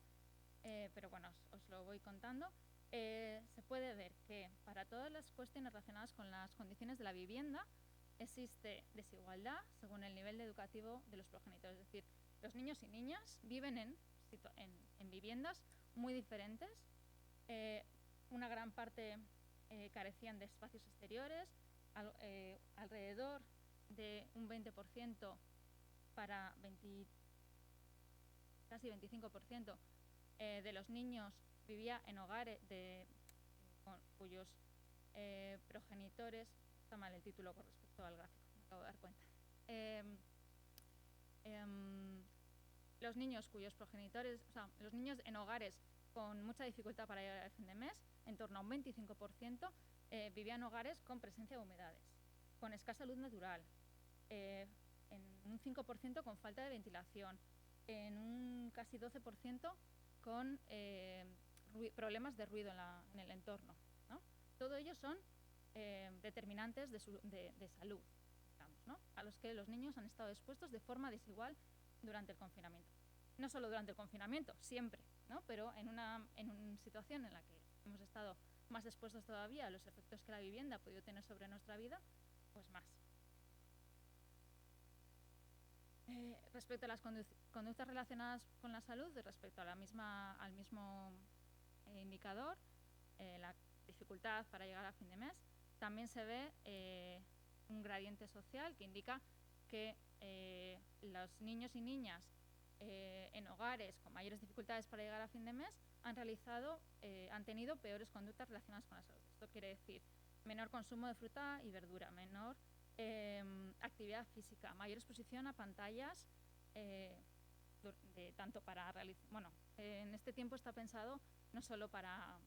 pero bueno, os lo voy contando. Se puede ver que para todas las cuestiones relacionadas con las condiciones de la vivienda existe desigualdad según el nivel educativo de los progenitores. Es decir, los niños y niñas viven en viviendas muy diferentes. Una gran parte carecían de espacios exteriores, alrededor de un 20% para casi 25% de los niños vivía en hogares cuyos progenitores, está mal el título con respecto al gráfico, me acabo de dar cuenta. Los niños cuyos progenitores, o sea, los niños en hogares con mucha dificultad para llegar al fin de mes, en torno a un 25%, vivían en hogares con presencia de humedades, con escasa luz natural, en un 5% con falta de ventilación, en un casi 12% con problemas de ruido en el entorno, ¿no? Todo ello son determinantes de salud, digamos, ¿no? A los que los niños han estado expuestos de forma desigual durante el confinamiento. No solo durante el confinamiento, siempre, ¿no? Pero en una situación en la que hemos estado más expuestos todavía a los efectos que la vivienda ha podido tener sobre nuestra vida, pues más. Respecto a las conductas relacionadas con la salud, respecto a al mismo indicador, la dificultad para llegar a fin de mes, también se ve un gradiente social que indica que los niños y niñas en hogares con mayores dificultades para llegar a fin de mes han tenido peores conductas relacionadas con la salud. Esto quiere decir menor consumo de fruta y verdura, menor actividad física, mayor exposición a pantallas, tanto para realizar, en este tiempo está pensado no solo para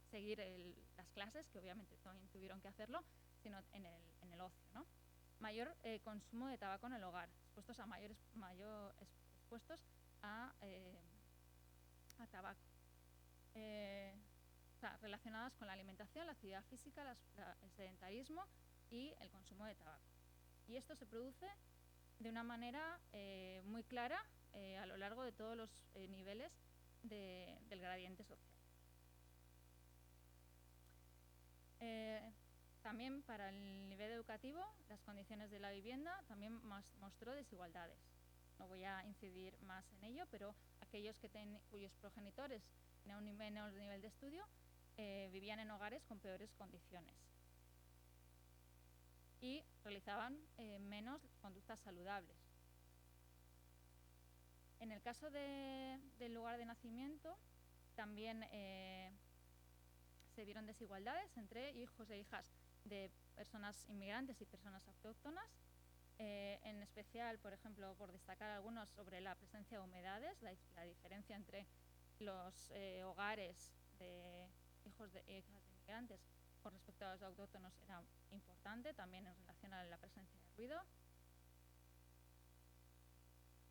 seguir las clases, que obviamente también tuvieron que hacerlo, sino en el ocio, ¿no? Mayor consumo de tabaco en el hogar, expuestos a tabaco. Relacionadas con la alimentación, la actividad física, el sedentarismo y el consumo de tabaco. Y esto se produce de una manera muy clara a lo largo de todos los niveles del gradiente social. También para el nivel educativo, las condiciones de la vivienda también mostró desigualdades. No voy a incidir más en ello, pero aquellos cuyos progenitores tenían un menor nivel de estudio vivían en hogares con peores condiciones y realizaban menos conductas saludables. En el caso del lugar de nacimiento, también se vieron desigualdades entre hijos e hijas de personas inmigrantes y personas autóctonas, en especial, por ejemplo, por destacar algunos sobre la presencia de humedades, la diferencia entre los hogares de hijos de hijas de inmigrantes con respecto a los autóctonos era importante, también en relación a la presencia de ruido.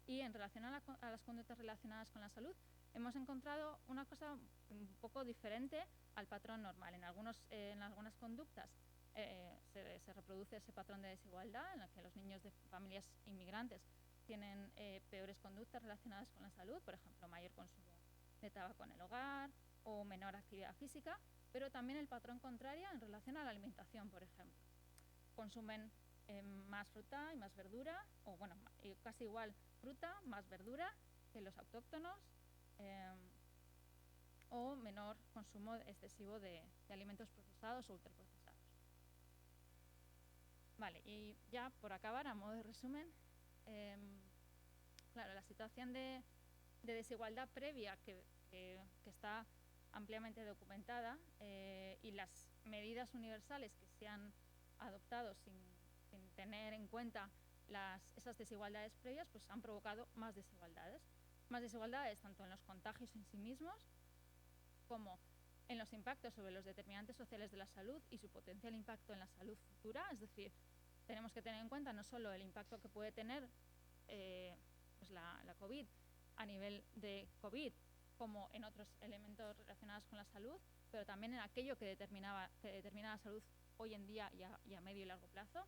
Y en relación a las conductas relacionadas con la salud, hemos encontrado una cosa un poco diferente al patrón normal. En algunas conductas se reproduce ese patrón de desigualdad en el que los niños de familias inmigrantes tienen peores conductas relacionadas con la salud, por ejemplo, mayor consumo de tabaco en el hogar o menor actividad física, pero también el patrón contrario en relación a la alimentación, por ejemplo. Consumen más fruta y más verdura, o bueno, casi igual fruta más verdura que los autóctonos, o menor consumo excesivo de alimentos procesados o ultraprocesados. Vale, y ya por acabar, a modo de resumen, claro, la situación de desigualdad previa que está ampliamente documentada y las medidas universales que se han adoptado sin tener en cuenta esas desigualdades previas, pues han provocado más desigualdades. Más desigualdades tanto en los contagios en sí mismos como en los impactos sobre los determinantes sociales de la salud y su potencial impacto en la salud futura. Es decir, tenemos que tener en cuenta no solo el impacto que puede tener pues la COVID a nivel de COVID, como en otros elementos relacionados con la salud, pero también en aquello que determina la salud hoy en día y a medio y largo plazo.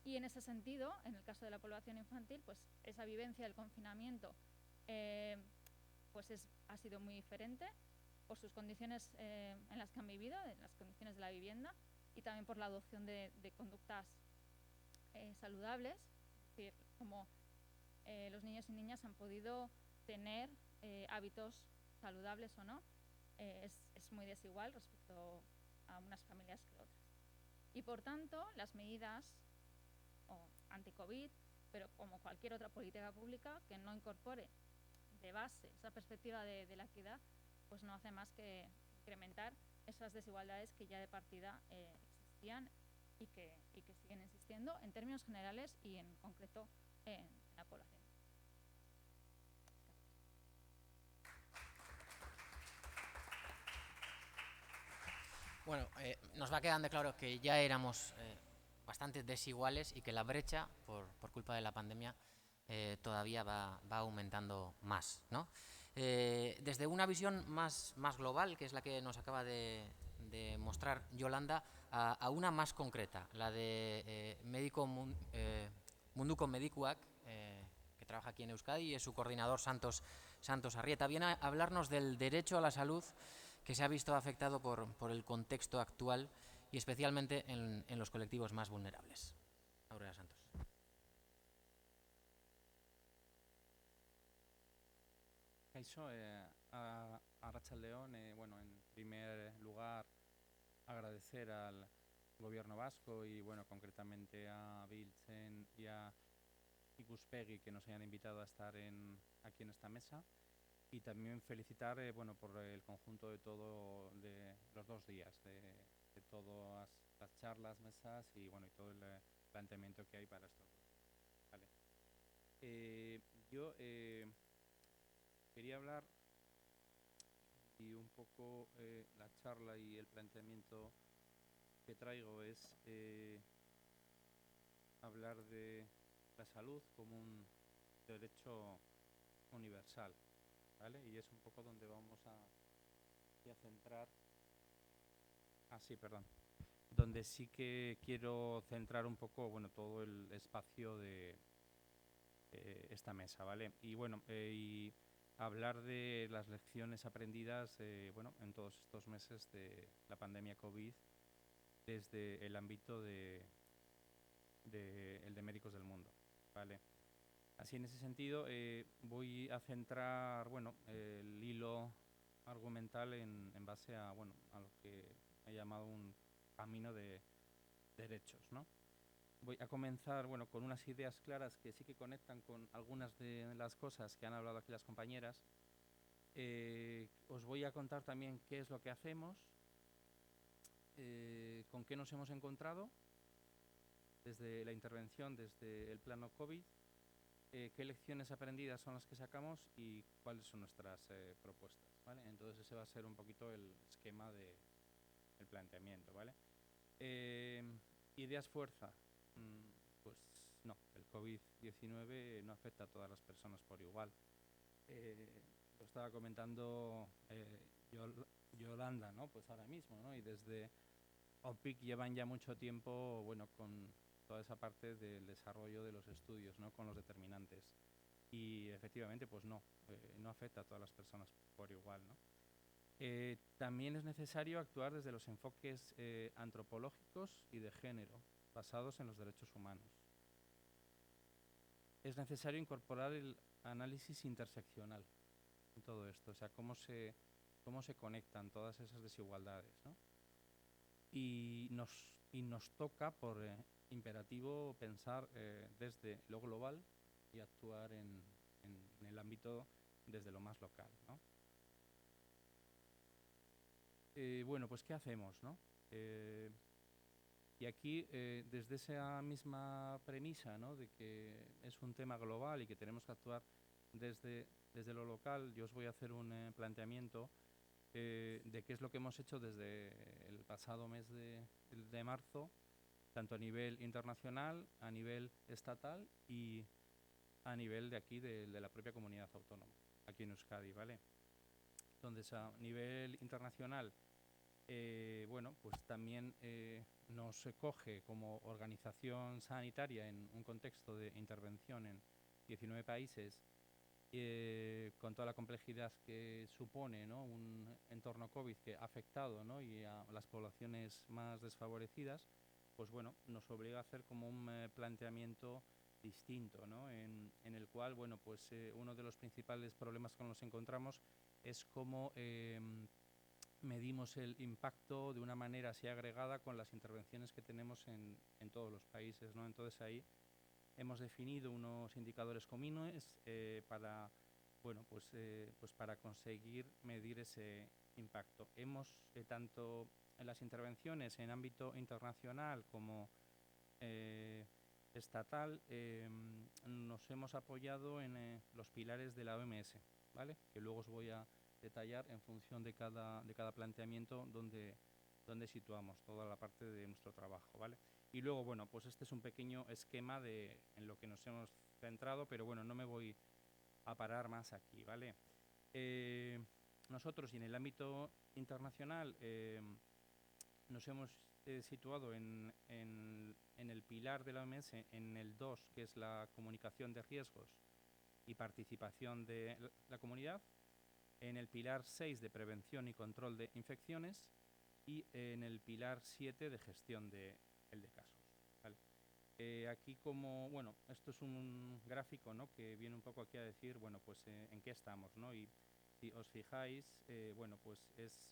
Y en ese sentido, en el caso de la población infantil, pues esa vivencia del confinamiento ha sido muy diferente por sus condiciones en las que han vivido, en las condiciones de la vivienda, y también por la adopción de conductas saludables, es decir, como los niños y niñas han podido tener hábitos saludables o no, es muy desigual respecto a unas familias que otras. Y por tanto, las medidas anti-COVID, pero como cualquier otra política pública que no incorpore de base esa perspectiva de la equidad, pues no hace más que incrementar esas desigualdades que ya de partida existían y que siguen existiendo en términos generales y en concreto en la población. Bueno, nos va quedando claro que ya éramos bastante desiguales y que la brecha, por culpa de la pandemia, todavía va aumentando más, ¿no? Desde una visión más global, que es la que nos acaba de mostrar Yolanda, a una más concreta, la de Munduko Medikuak, que trabaja aquí en Euskadi y es su coordinador Santos Arrieta. Viene a hablarnos del derecho a la salud que se ha visto afectado por el contexto actual y especialmente en los colectivos más vulnerables. Aurora Santos. Kaixo, Arratsaldeon, bueno, en primer lugar agradecer al Gobierno vasco y, bueno, concretamente a Biltzen y a Ikuspegi que nos hayan invitado a estar aquí en esta mesa, y también felicitar, bueno, por el conjunto de los 2 días, de todas las charlas, mesas y, bueno, y todo el planteamiento que hay para estos 2 días. Vale. Yo quería hablar, y un poco la charla y el planteamiento que traigo es hablar de la salud como un derecho universal, ¿vale? Y es un poco donde vamos a centrar. Sí, perdón. Donde sí que quiero centrar un poco, bueno, todo el espacio de esta mesa, ¿vale? Y bueno, y hablar de las lecciones aprendidas, bueno, en todos estos meses de la pandemia COVID desde el ámbito el de Médicos del Mundo, ¿vale? Así, en ese sentido, voy a centrar, bueno, el hilo argumental en base a, bueno, a lo que he llamado un camino de derechos, ¿no? Voy a comenzar, bueno, con unas ideas claras que sí que conectan con algunas de las cosas que han hablado aquí las compañeras. Os voy a contar también qué es lo que hacemos, con qué nos hemos encontrado desde la intervención, desde el plano COVID, qué lecciones aprendidas son las que sacamos y cuáles son nuestras propuestas, ¿vale? Entonces ese va a ser un poquito el esquema del planteamiento, ¿vale? Ideas fuerza. Pues no, el COVID-19 no afecta a todas las personas por igual. Lo estaba comentando Yolanda, ¿no? Pues ahora mismo, ¿no? Y desde OPIC llevan ya mucho tiempo, bueno, con toda esa parte del desarrollo de los estudios, ¿no? Con los determinantes. Y efectivamente, pues no afecta a todas las personas por igual, ¿no? También es necesario actuar desde los enfoques antropológicos y de género, basados en los derechos humanos. Es necesario incorporar el análisis interseccional en todo esto, o sea, cómo se conectan todas esas desigualdades, ¿no? Y nos toca, por imperativo, pensar desde lo global y actuar en el ámbito desde lo más local, ¿no? Bueno, pues ¿qué hacemos, no? Y aquí, desde esa misma premisa, ¿no?, de que es un tema global y que tenemos que actuar desde lo local, yo os voy a hacer un planteamiento de qué es lo que hemos hecho desde el pasado mes de marzo, tanto a nivel internacional, a nivel estatal y a nivel de aquí, de la propia comunidad autónoma, aquí en Euskadi, ¿vale? Entonces, a nivel internacional, bueno, pues también nos coge como organización sanitaria en un contexto de intervención en 19 países, con toda la complejidad que supone, ¿no?, un entorno COVID que ha afectado, ¿no?, y a las poblaciones más desfavorecidas, pues bueno, nos obliga a hacer como un planteamiento distinto, ¿no?, en el cual, bueno, pues uno de los principales problemas con los que nos encontramos es cómo medimos el impacto de una manera así agregada con las intervenciones que tenemos en todos los países, ¿no? Entonces ahí hemos definido unos indicadores comunes para, bueno, pues para conseguir medir ese impacto. Hemos, tanto en las intervenciones en ámbito internacional como estatal, nos hemos apoyado en los pilares de la OMS, ¿vale?, que luego os voy a detallar en función de cada planteamiento donde situamos toda la parte de nuestro trabajo, ¿vale? Y luego, bueno, pues este es un pequeño esquema en lo que nos hemos centrado, pero bueno, no me voy a parar más aquí, ¿vale? Nosotros, y en el ámbito internacional, nos hemos situado en el pilar de la OMS, en el 2, que es la comunicación de riesgos y participación de la comunidad. en el pilar 6 de prevención y control de infecciones y en el pilar 7 de gestión de casos. ¿Vale? Aquí bueno, esto es un gráfico, ¿no?, que viene un poco aquí a decir, bueno, pues en qué estamos, ¿no? Y si os fijáis, bueno, pues es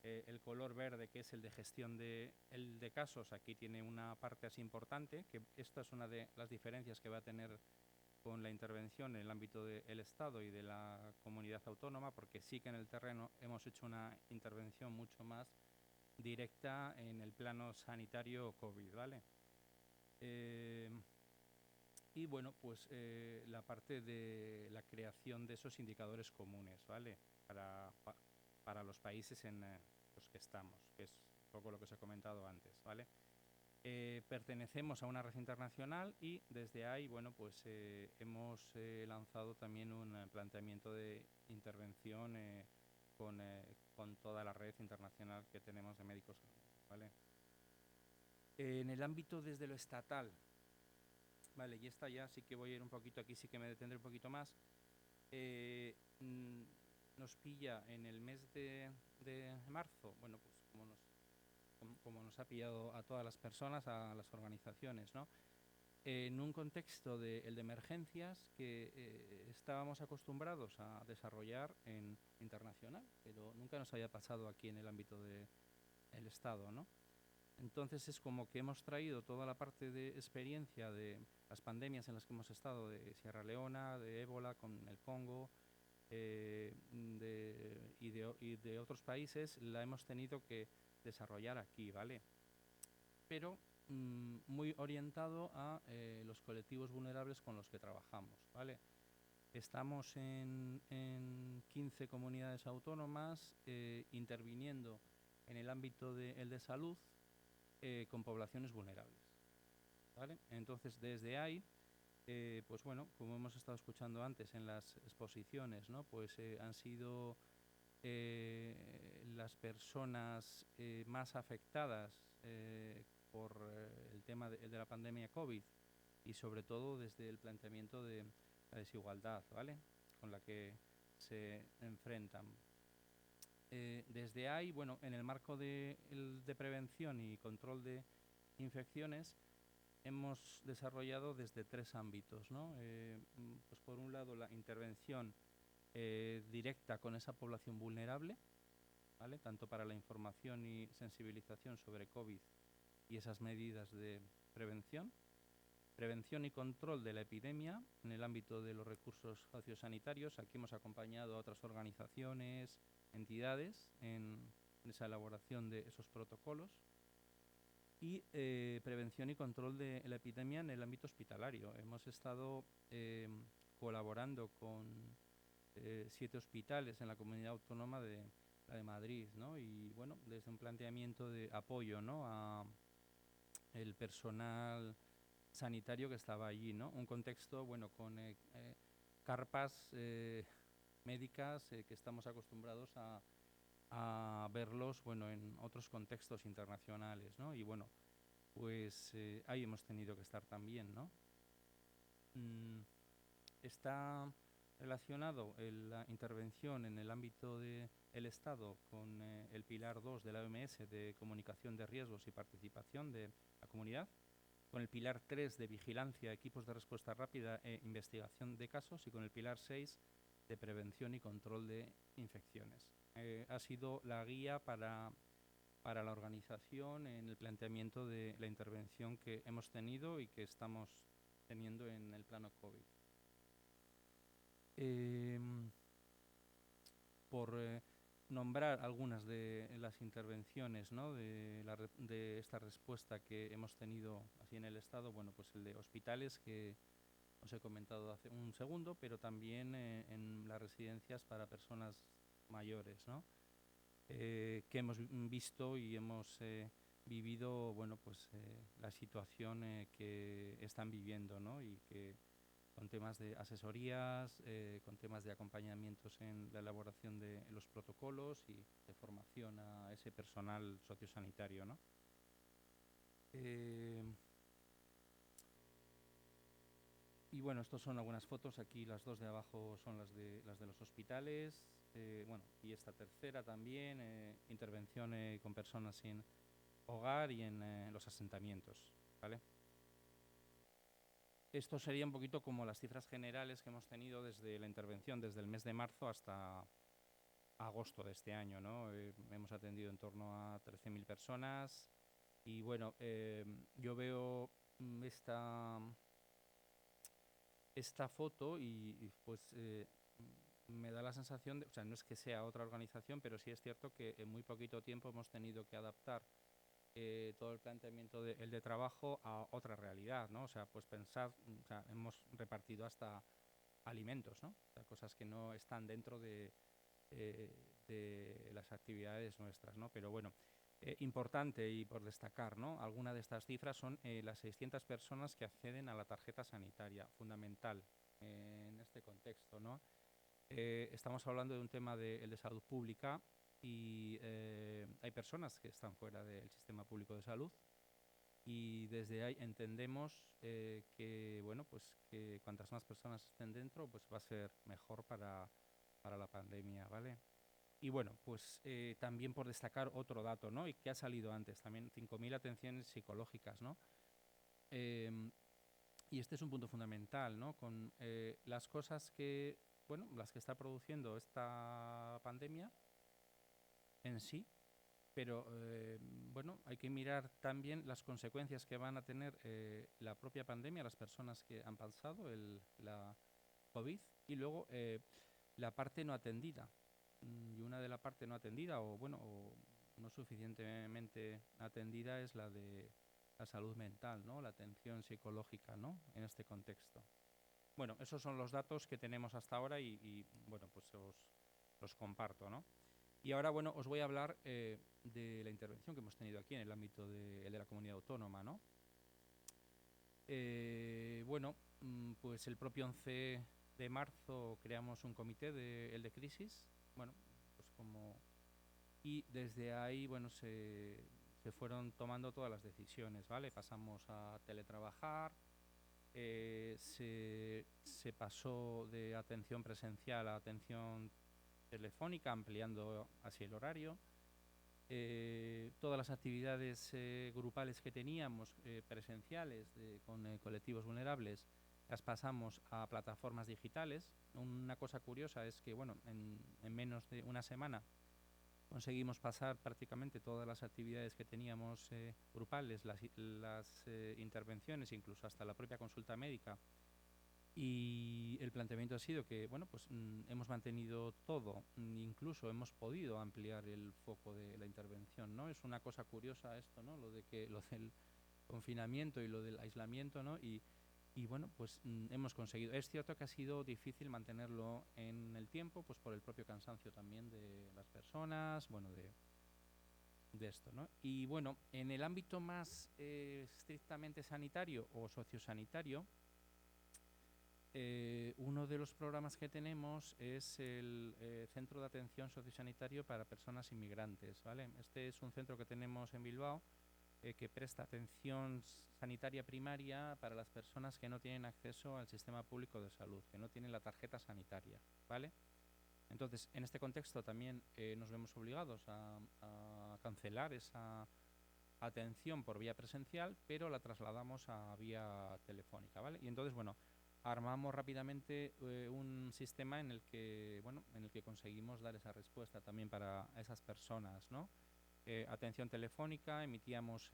el color verde, que es el de gestión de casos. Aquí tiene una parte así importante, que esta es una de las diferencias que va a tener con la intervención en el ámbito del Estado y de la comunidad autónoma, porque sí que en el terreno hemos hecho una intervención mucho más directa en el plano sanitario COVID, ¿vale? Y bueno, pues la parte de la creación de esos indicadores comunes, ¿vale? Para los países en los que estamos, que es un poco lo que os he comentado antes, ¿vale? Pertenecemos a una red internacional y desde ahí, bueno, pues hemos lanzado también un planteamiento de intervención con toda la red internacional que tenemos de médicos, ¿vale? En el ámbito desde lo estatal, vale, y esta ya sí que voy a ir un poquito, aquí sí que me detendré un poquito más. Nos pilla en el mes de marzo, bueno, pues como nos ha pillado a todas las personas, a las organizaciones, ¿no? En un contexto de emergencias que estábamos acostumbrados a desarrollar en internacional, pero nunca nos había pasado aquí en el ámbito del Estado, ¿no? Entonces es como que hemos traído toda la parte de experiencia de las pandemias en las que hemos estado, de Sierra Leona, de ébola con el Congo, y de otros países, la hemos tenido que desarrollar aquí, ¿vale? Pero muy orientado a los colectivos vulnerables con los que trabajamos, ¿vale? Estamos en 15 comunidades autónomas interviniendo en el ámbito de salud con poblaciones vulnerables, ¿vale? Entonces, desde ahí, pues bueno, como hemos estado escuchando antes en las exposiciones, ¿no?, pues han sido las personas más afectadas por el tema de la pandemia COVID y sobre todo desde el planteamiento de la desigualdad, ¿vale?, con la que se enfrentan. Desde ahí, bueno, en el marco de prevención y control de infecciones, hemos desarrollado desde 3 ámbitos, ¿no? Pues por un lado, la intervención directa con esa población vulnerable, ¿vale?, tanto para la información y sensibilización sobre COVID y esas medidas de prevención. Prevención y control de la epidemia en el ámbito de los recursos sociosanitarios. Aquí hemos acompañado a otras organizaciones, entidades en esa elaboración de esos protocolos. Y prevención y control de la epidemia en el ámbito hospitalario. Hemos estado colaborando con 7 hospitales en la comunidad autónoma de la de Madrid, ¿no? Y bueno, desde un planteamiento de apoyo, ¿no?, a el personal sanitario que estaba allí, ¿no? Un contexto, bueno, con carpas médicas que estamos acostumbrados a verlos, bueno, en otros contextos internacionales, ¿no? Y bueno, pues ahí hemos tenido que estar también, ¿no? Está relacionado la intervención en el ámbito del Estado con el pilar 2 de la OMS de comunicación de riesgos y participación de la comunidad, con el pilar 3 de vigilancia, equipos de respuesta rápida e investigación de casos y con el pilar 6 de prevención y control de infecciones. Ha sido la guía para la organización en el planteamiento de la intervención que hemos tenido y que estamos teniendo en el plano COVID. Por nombrar algunas de las intervenciones, ¿no?, de esta respuesta que hemos tenido así en el Estado, bueno, pues el de hospitales, que os he comentado hace un segundo, pero también en las residencias para personas mayores, ¿no?, que hemos visto y hemos vivido, bueno, pues la situación que están viviendo, ¿no?, y que con temas de asesorías, con temas de acompañamientos en la elaboración de los protocolos y de formación a ese personal sociosanitario, ¿no? Y bueno, estas son algunas fotos. Aquí las dos de abajo son las de los hospitales. Bueno, y esta tercera también, intervención con personas sin hogar y en los asentamientos, ¿vale? Esto sería un poquito como las cifras generales que hemos tenido desde la intervención, desde el mes de marzo hasta agosto de este año, ¿no? Hemos atendido en torno a 13.000 personas y bueno, yo veo esta foto y pues me da la sensación de, o sea, no es que sea otra organización, pero sí es cierto que en muy poquito tiempo hemos tenido que adaptar todo el planteamiento el de trabajo a otra realidad, ¿no? O sea, pues pensar, o sea, hemos repartido hasta alimentos, ¿no? O sea, cosas que no están dentro de las actividades nuestras, ¿no? Pero bueno, importante y por destacar, ¿no? Alguna de estas cifras son las 600 personas que acceden a la tarjeta sanitaria, fundamental en este contexto, ¿no? Estamos hablando de un tema el de salud pública y hay personas que están fuera del sistema público de salud y desde ahí entendemos que, bueno, pues que cuantas más personas estén dentro, pues va a ser mejor para la pandemia, ¿vale? Y bueno, pues también por destacar otro dato, ¿no? Y que ha salido antes, también 5.000 atenciones psicológicas, ¿no? Y este es un punto fundamental, ¿no? Con las cosas que, bueno, las que está produciendo esta pandemia en sí, pero bueno, hay que mirar también las consecuencias que van a tener la propia pandemia, las personas que han pasado la COVID y luego la parte no atendida. Y una de la parte no atendida o bueno, o no suficientemente atendida es la de la salud mental, ¿no? La atención psicológica, ¿no? En este contexto. Bueno, esos son los datos que tenemos hasta ahora y bueno, pues los comparto, ¿no? Y ahora, bueno, os voy a hablar de la intervención que hemos tenido aquí en el ámbito el de la comunidad autónoma, ¿no? Bueno, pues el propio 11 de marzo creamos un comité el de crisis, bueno, pues como... Y desde ahí, bueno, se fueron tomando todas las decisiones, ¿vale? Pasamos a teletrabajar, se pasó de atención presencial a atención telefónica, ampliando así el horario. Todas las actividades grupales que teníamos presenciales con colectivos vulnerables las pasamos a plataformas digitales. Una cosa curiosa es que, bueno, en menos de una semana conseguimos pasar prácticamente todas las actividades que teníamos grupales, las intervenciones, incluso hasta la propia consulta médica. Y el planteamiento ha sido que, bueno, pues hemos mantenido todo, incluso hemos podido ampliar el foco de la intervención, ¿no? Es una cosa curiosa esto, ¿no? Lo del confinamiento y lo del aislamiento, ¿no? Y bueno, pues hemos conseguido. Es cierto que ha sido difícil mantenerlo en el tiempo, pues por el propio cansancio también de las personas, bueno, de esto, ¿no? Y bueno, en el ámbito más estrictamente sanitario o sociosanitario, uno de los programas que tenemos es el Centro de Atención Sociosanitario para Personas Inmigrantes, ¿vale? Este es un centro que tenemos en Bilbao que presta atención sanitaria primaria para las personas que no tienen acceso al sistema público de salud, que no tienen la tarjeta sanitaria, ¿vale? Entonces, en este contexto también nos vemos obligados a cancelar esa atención por vía presencial, pero la trasladamos a vía telefónica, ¿vale? Y entonces, bueno, armamos rápidamente un sistema en el que, bueno, en el que conseguimos dar esa respuesta también para esas personas, ¿no? Atención telefónica, emitíamos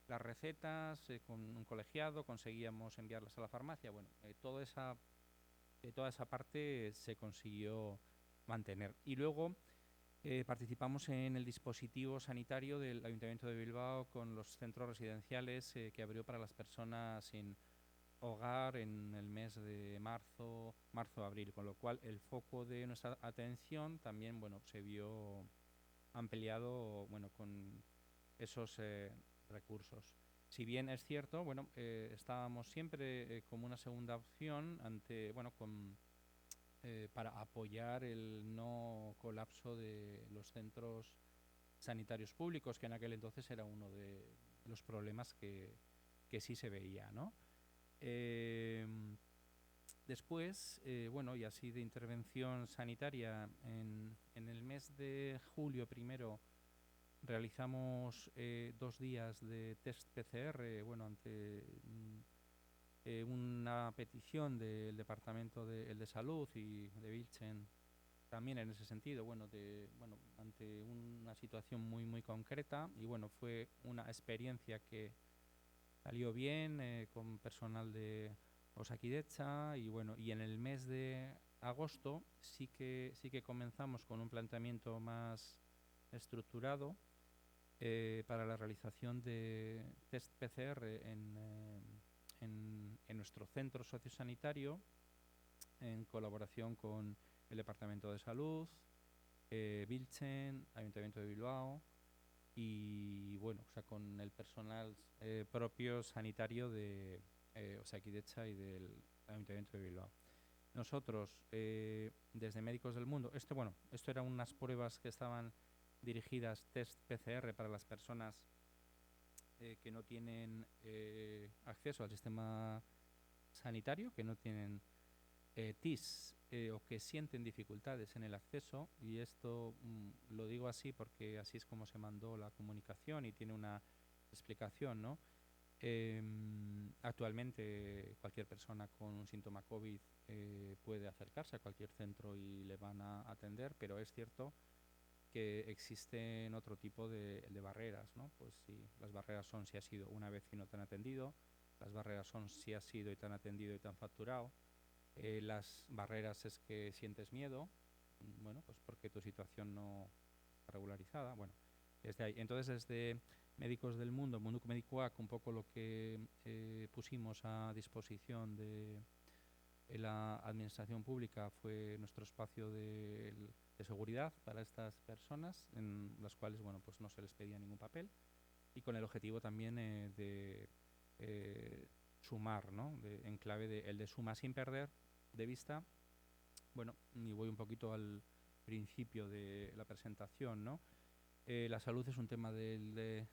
las recetas con un colegiado, conseguíamos enviarlas a la farmacia, bueno, toda esa parte se consiguió mantener. Y luego participamos en el dispositivo sanitario del Ayuntamiento de Bilbao con los centros residenciales que abrió para las personas sin hogar en el mes de marzo-abril, con lo cual el foco de nuestra atención también, bueno, se vio ampliado, bueno, con esos recursos. Si bien es cierto, bueno, estábamos siempre como una segunda opción ante, bueno, para apoyar el no colapso de los centros sanitarios públicos, que en aquel entonces era uno de los problemas que sí se veía, ¿no? Después, bueno, y así de intervención sanitaria, en el mes de julio primero realizamos 2 días de test PCR, bueno, ante una petición del Departamento de Salud y de Vilchen también en ese sentido, bueno, ante una situación muy concreta, y bueno, fue una experiencia que salió bien con personal de Osakidetza, y bueno, y en el mes de agosto sí que comenzamos con un planteamiento más estructurado para la realización de test PCR en nuestro centro sociosanitario, en colaboración con el Departamento de Salud, Vilchen, Ayuntamiento de Bilbao y, bueno, o sea, con el personal propio sanitario de Osakidetza y del Ayuntamiento de Bilbao. Nosotros, desde Médicos del Mundo, esto eran unas pruebas que estaban dirigidas, test PCR, para las personas que no tienen acceso al sistema sanitario, que no tienen TIS o que sienten dificultades en el acceso, y esto lo digo así porque así es como se mandó la comunicación y tiene una explicación, ¿no? Actualmente cualquier persona con un síntoma COVID puede acercarse a cualquier centro y le van a atender, pero es cierto que existen otro tipo de barreras, ¿no? Pues sí, las barreras son si has sido una vez y no te han atendido, las barreras son si has sido y te han atendido y te han facturado, las barreras es que sientes miedo, bueno, pues porque tu situación no está regularizada, bueno, desde ahí. Entonces, desde Médicos del Mundo, Munduko Medikuak, un poco lo que pusimos a disposición de la administración pública fue nuestro espacio de seguridad para estas personas, en las cuales, bueno, pues no se les pedía ningún papel, y con el objetivo también de sumar, ¿no? En clave el de suma sin perder de vista. Bueno, y voy un poquito al principio de la presentación, ¿no? La salud es un tema de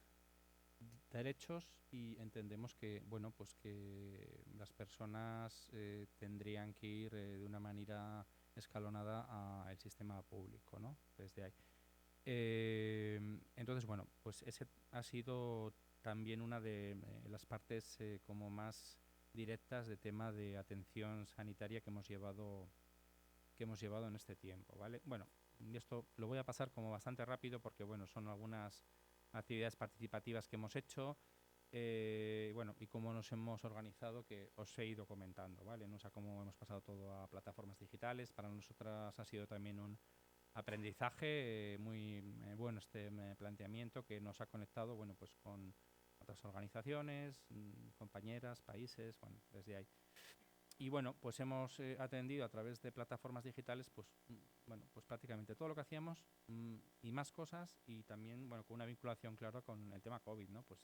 derechos, y entendemos que, bueno, pues que las personas tendrían que ir de una manera escalonada al sistema público, ¿no? Desde ahí. Entonces, bueno, pues ese ha sido también una de las partes como más directas de tema de atención sanitaria que hemos llevado en este tiempo, ¿vale? Bueno, y esto lo voy a pasar como bastante rápido porque, bueno, son algunas actividades participativas que hemos hecho, bueno, y cómo nos hemos organizado, que os he ido comentando, ¿vale? ¿No? O sea, cómo hemos pasado todo a plataformas digitales. Para nosotras ha sido también un aprendizaje muy bueno este planteamiento, que nos ha conectado, bueno, pues con otras organizaciones, compañeras, países, bueno, desde ahí. Y bueno, pues hemos atendido a través de plataformas digitales, pues bueno, pues prácticamente todo lo que hacíamos y más cosas, y también, bueno, con una vinculación clara con el tema COVID, ¿no? Pues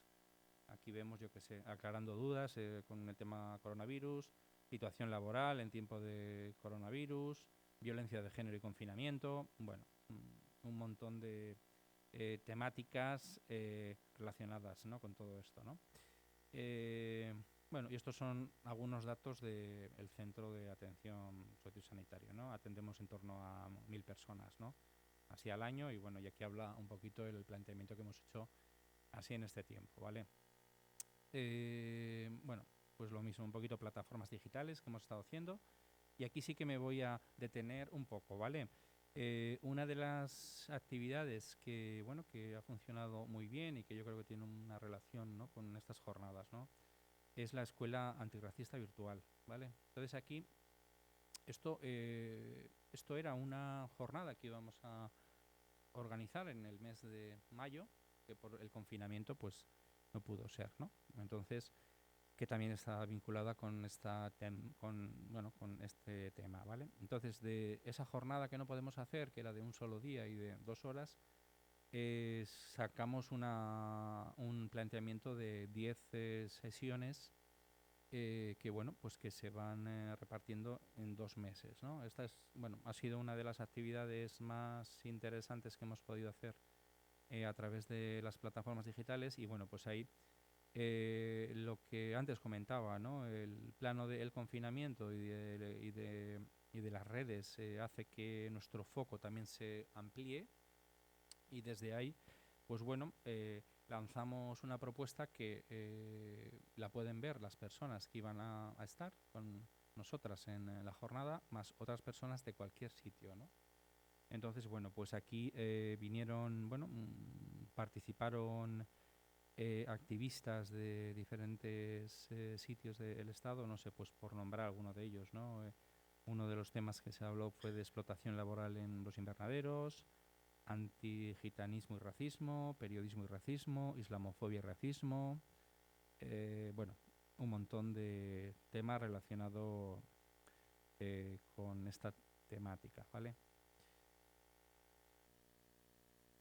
aquí vemos, yo que sé, aclarando dudas con el tema coronavirus, situación laboral en tiempo de coronavirus, violencia de género y confinamiento, bueno, un montón de temáticas relacionadas, ¿no? Con todo esto, ¿no? Bueno, y estos son algunos datos del Centro de Atención Sociosanitaria, ¿no? Atendemos en torno a 1000 personas, ¿no? Así al año, y bueno, y aquí habla un poquito el planteamiento que hemos hecho así en este tiempo, ¿vale? Bueno, pues lo mismo, un poquito plataformas digitales que hemos estado haciendo, y aquí sí que me voy a detener un poco, ¿vale? Una de las actividades que, bueno, que ha funcionado muy bien y que yo creo que tiene una relación, ¿no? Con estas jornadas, ¿no? Es la Escuela Antirracista Virtual, ¿vale? Entonces aquí, esto era una jornada que íbamos a organizar en el mes de mayo, que por el confinamiento pues no pudo ser, ¿no? Entonces, que también está vinculada con con este tema, ¿vale? Entonces, de esa jornada que no podemos hacer, que era de un solo día y de 2 horas, sacamos un planteamiento de 10 sesiones que, bueno, pues que se van repartiendo en 2 meses, ¿no? Esta es, bueno, ha sido una de las actividades más interesantes que hemos podido hacer a través de las plataformas digitales, y bueno, pues ahí Lo que antes comentaba, ¿no? El plano del confinamiento y de las redes hace que nuestro foco también se amplíe, y desde ahí, pues bueno, lanzamos una propuesta que la pueden ver las personas que iban a estar con nosotras en la jornada, más otras personas de cualquier sitio, ¿no? Entonces, bueno, pues aquí vinieron, bueno, participaron activistas de diferentes sitios del Estado, no sé, pues por nombrar alguno de ellos, ¿no? Uno de los temas que se habló fue de explotación laboral en los invernaderos, antigitanismo y racismo, periodismo y racismo, islamofobia y racismo, bueno, un montón de temas relacionados con esta temática, ¿vale?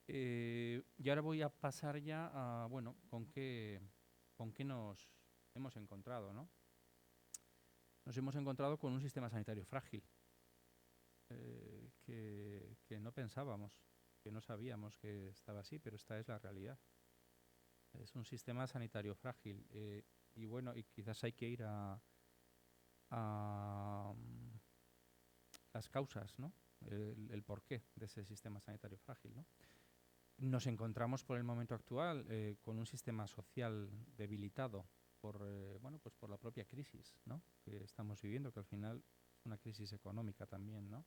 Y ahora voy a pasar ya a, bueno, con qué nos hemos encontrado, ¿no? Nos hemos encontrado con un sistema sanitario frágil, que no pensábamos, que no sabíamos que estaba así, pero esta es la realidad. Es un sistema sanitario frágil, y bueno, y quizás hay que ir a las causas, ¿no? El porqué de ese sistema sanitario frágil, ¿no? Nos encontramos por el momento actual con un sistema social debilitado por, bueno, pues por la propia crisis, ¿no? Que estamos viviendo, que al final es una crisis económica también, ¿no?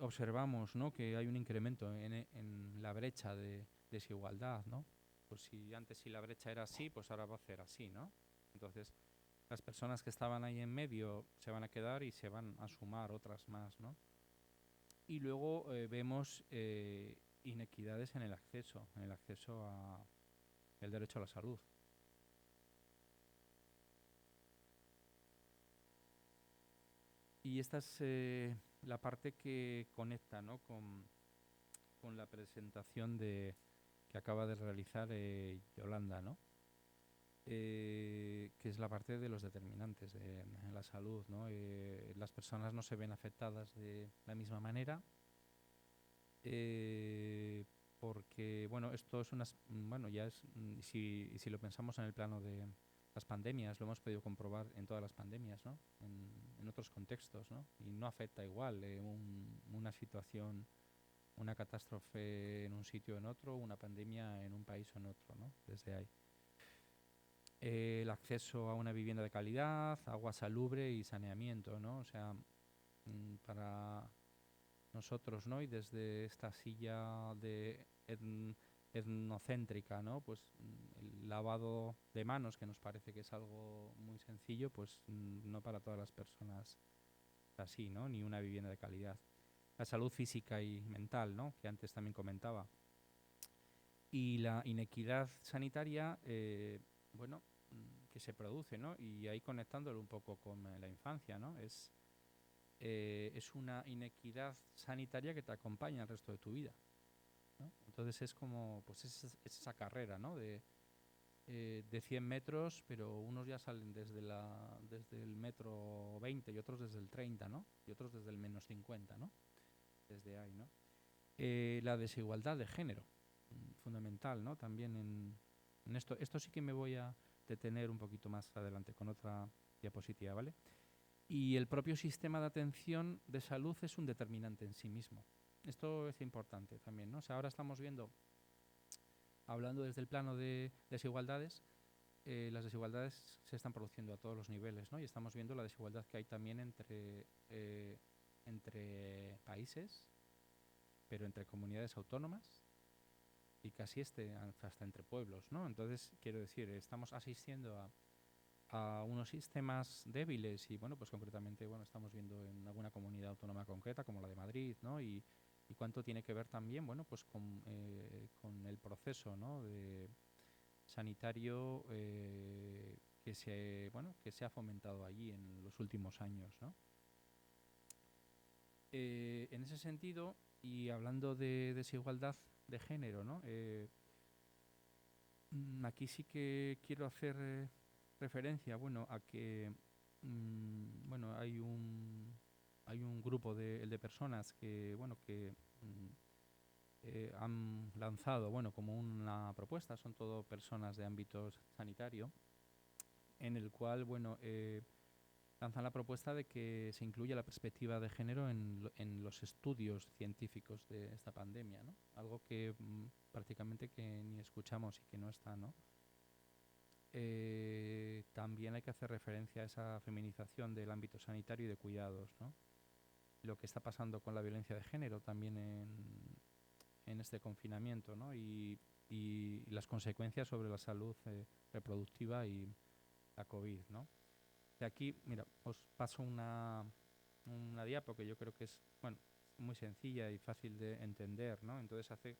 Observamos, ¿no?, que hay un incremento en la brecha de desigualdad, ¿no? Pues si la brecha era así, pues ahora va a ser así, ¿no? Entonces, las personas que estaban ahí en medio se van a quedar y se van a sumar otras más, ¿no? Y luego vemos inequidades en el acceso a el derecho a la salud. Y esta es la parte que conecta, ¿no?, con la presentación que acaba de realizar Yolanda, ¿no? Que es la parte de los determinantes de la salud, ¿no? Las personas no se ven afectadas de la misma manera, porque, bueno, esto es bueno, ya es, si lo pensamos en el plano de las pandemias, lo hemos podido comprobar en todas las pandemias, ¿no? En otros contextos, ¿no? Y no afecta igual una situación, una catástrofe en un sitio o en otro, una pandemia en un país o en otro, ¿no? Desde ahí. El acceso a una vivienda de calidad, agua salubre y saneamiento, ¿no? O sea, para nosotros, ¿no? Y desde esta silla de etnocéntrica, ¿no? Pues el lavado de manos, que nos parece que es algo muy sencillo, pues no para todas las personas así, ¿no? Ni una vivienda de calidad. La salud física y mental, ¿no?, que antes también comentaba. Y la inequidad sanitaria, bueno, que se produce, ¿no? Y ahí conectándolo un poco con la infancia, ¿no? Es una inequidad sanitaria que te acompaña el resto de tu vida, ¿no? Entonces es como, pues es esa carrera, ¿no? De 100 metros, pero unos ya salen desde el metro 20 y otros desde el 30, ¿no? Y otros desde el menos 50, ¿no? Desde ahí, ¿no? La desigualdad de género, fundamental, ¿no? También en esto. Esto sí que me voy a detener un poquito más adelante con otra diapositiva, ¿vale? Y el propio sistema de atención de salud es un determinante en sí mismo. Esto es importante también, ¿no? O sea, ahora estamos viendo, hablando desde el plano de desigualdades, las desigualdades se están produciendo a todos los niveles, ¿no? Y estamos viendo la desigualdad que hay también entre países, pero entre comunidades autónomas y casi hasta entre pueblos, ¿no? Entonces, quiero decir, estamos asistiendo a unos sistemas débiles y, bueno, pues concretamente, bueno, estamos viendo en alguna comunidad autónoma concreta como la de Madrid, ¿no? Y cuánto tiene que ver también, bueno, pues con el proceso, ¿no?, de sanitario que se ha fomentado allí en los últimos años, ¿no? En ese sentido, y hablando de desigualdad de género, ¿no? Aquí sí que quiero hacer referencia, bueno, a que bueno, hay un grupo de personas que, bueno, que han lanzado, bueno, como una propuesta, son todo personas de ámbito sanitario, en el cual, bueno, lanzan la propuesta de que se incluya la perspectiva de género en los estudios científicos de esta pandemia, ¿no? Algo que prácticamente que ni escuchamos y que no está, ¿no? También hay que hacer referencia a esa feminización del ámbito sanitario y de cuidados, ¿no? Lo que está pasando con la violencia de género también en este confinamiento, ¿no? Y las consecuencias sobre la salud reproductiva y la COVID, ¿no? De aquí, mira, os paso una diapo que yo creo que es, bueno, muy sencilla y fácil de entender, ¿no? Entonces hace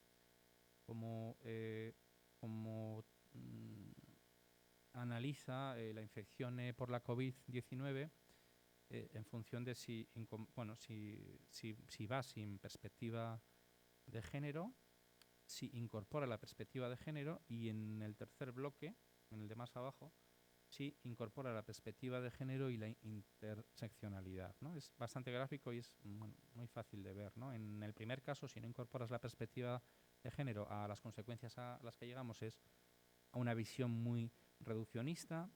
como, analiza la infección por la COVID-19 en función de si va sin perspectiva de género, si incorpora la perspectiva de género, y en el tercer bloque, en el de más abajo, si incorpora la perspectiva de género y la interseccionalidad, ¿no? Es bastante gráfico y es muy fácil de ver, ¿no? En el primer caso, si no incorporas la perspectiva de género, a las consecuencias a las que llegamos es a una visión muy reduccionista,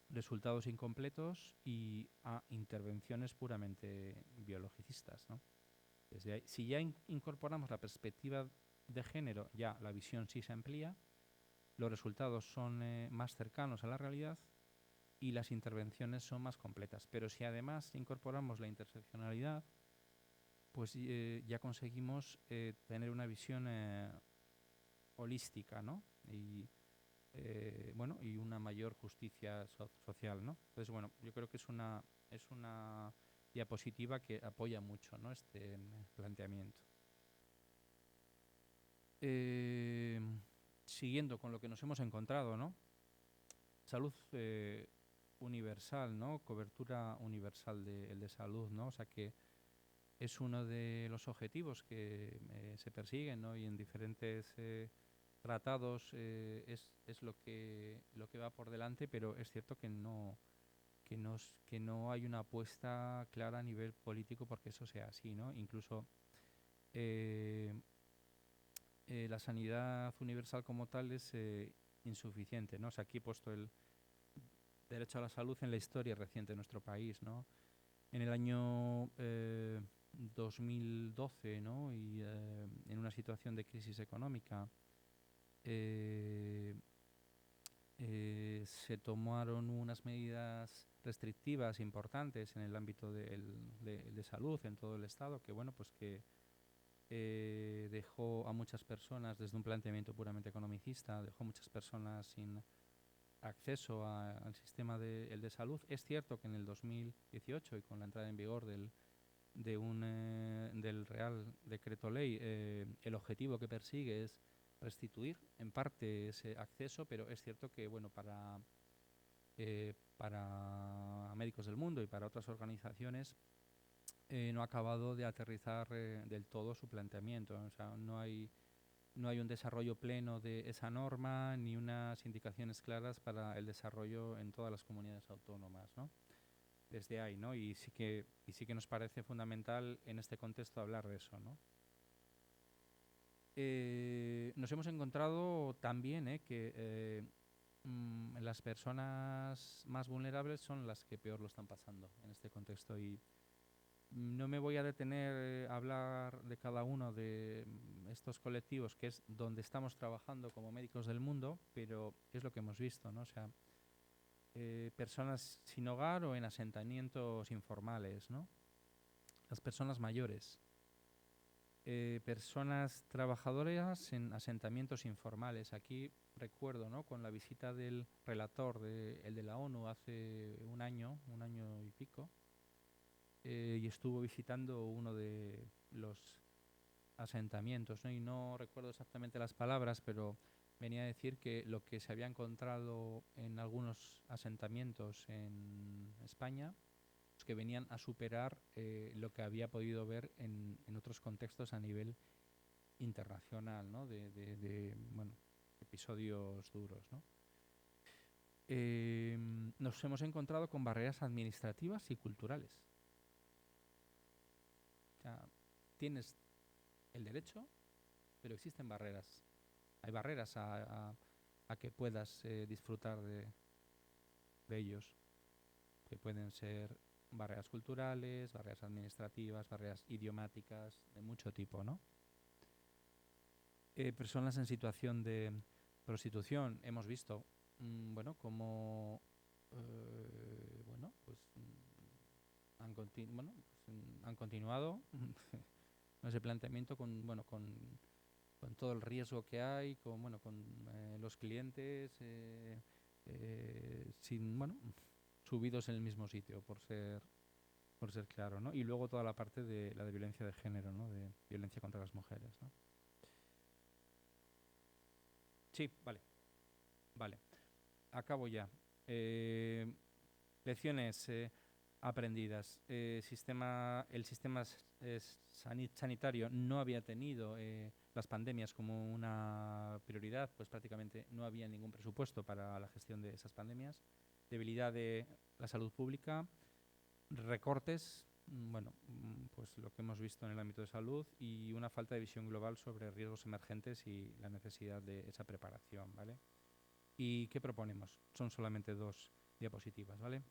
resultados incompletos y a intervenciones puramente biologicistas, ¿no? Desde ahí, si ya incorporamos la perspectiva de género, ya la visión sí se amplía, los resultados son más cercanos a la realidad y las intervenciones son más completas. Pero si además incorporamos la interseccionalidad, pues ya conseguimos tener una visión holística, ¿no? Y y una mayor justicia social, ¿no? Entonces, bueno, yo creo que es una diapositiva que apoya mucho, ¿no?, este planteamiento. Siguiendo con lo que nos hemos encontrado, ¿no? Salud universal, ¿no? Cobertura universal de salud, ¿no? O sea que es uno de los objetivos que se persiguen, ¿no? Y en diferentes tratados es lo que va por delante, pero es cierto que no hay una apuesta clara a nivel político porque eso sea así, ¿no? Incluso la sanidad universal como tal es insuficiente, ¿no? O sea, aquí he puesto el derecho a la salud en la historia reciente de nuestro país, ¿no? En el año 2012, ¿no? Y en una situación de crisis económica, se tomaron unas medidas restrictivas importantes en el ámbito de salud en todo el Estado, que bueno, pues que dejó a muchas personas, desde un planteamiento puramente economicista, dejó a muchas personas sin acceso al sistema de salud. Es cierto que en el 2018 y con la entrada en vigor del Real Decreto Ley, el objetivo que persigue es restituir en parte ese acceso, pero es cierto que bueno, para Médicos del Mundo y para otras organizaciones no ha acabado de aterrizar del todo su planteamiento. O sea, no hay un desarrollo pleno de esa norma ni unas indicaciones claras para el desarrollo en todas las comunidades autónomas, ¿no? Desde ahí, ¿no? Y sí que nos parece fundamental en este contexto hablar de eso, ¿no? Nos hemos encontrado también que las personas más vulnerables son las que peor lo están pasando en este contexto, y no me voy a detener a hablar de cada uno de estos colectivos, que es donde estamos trabajando como Médicos del Mundo, pero es lo que hemos visto, ¿no? O sea, personas sin hogar o en asentamientos informales, ¿no? Las personas mayores, personas trabajadoras en asentamientos informales. Aquí recuerdo, ¿no?, con la visita del relator el de la ONU hace un año y pico, y estuvo visitando uno de los asentamientos, ¿no? Y no recuerdo exactamente las palabras, pero venía a decir que lo que se había encontrado en algunos asentamientos en España, pues que venían a superar lo que había podido ver en otros contextos a nivel internacional, ¿no? De episodios duros, ¿no? Nos hemos encontrado con barreras administrativas y culturales. O sea, tienes el derecho, pero existen barreras. Hay barreras a que puedas disfrutar de ellos, que pueden ser barreras culturales, barreras administrativas, barreras idiomáticas, de mucho tipo, ¿no? Personas en situación de prostitución, hemos visto, bueno, cómo, bueno, pues han continuado ese planteamiento con, bueno, con todo el riesgo que hay, con, bueno, con los clientes, sin, bueno, subidos en el mismo sitio, por ser claro, ¿no? Y luego toda la parte de la de violencia de género, ¿no? De violencia contra las mujeres, ¿no? Sí, vale. Acabo ya. Lecciones aprendidas. El sistema sanitario no había tenido las pandemias como una prioridad, pues prácticamente no había ningún presupuesto para la gestión de esas pandemias. Debilidad de la salud pública, recortes, bueno, pues lo que hemos visto en el ámbito de salud y una falta de visión global sobre riesgos emergentes y la necesidad de esa preparación, ¿vale? ¿Y qué proponemos? Son solamente 2 diapositivas, ¿vale?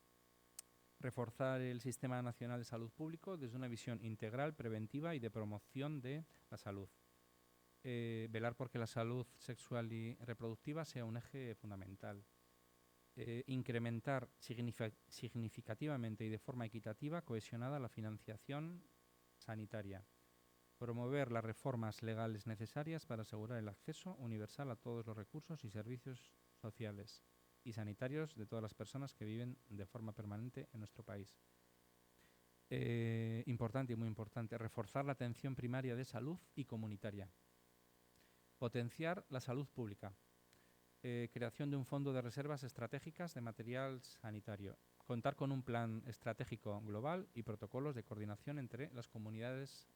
Reforzar el Sistema Nacional de Salud Público desde una visión integral, preventiva y de promoción de la salud. Velar porque la salud sexual y reproductiva sea un eje fundamental. Incrementar significativamente y de forma equitativa, cohesionada, la financiación sanitaria. Promover las reformas legales necesarias para asegurar el acceso universal a todos los recursos y servicios sociales y sanitarios de todas las personas que viven de forma permanente en nuestro país. Importante y muy importante, reforzar la atención primaria de salud y comunitaria. Potenciar la salud pública. Creación de un fondo de reservas estratégicas de material sanitario. Contar con un plan estratégico global y protocolos de coordinación entre las comunidades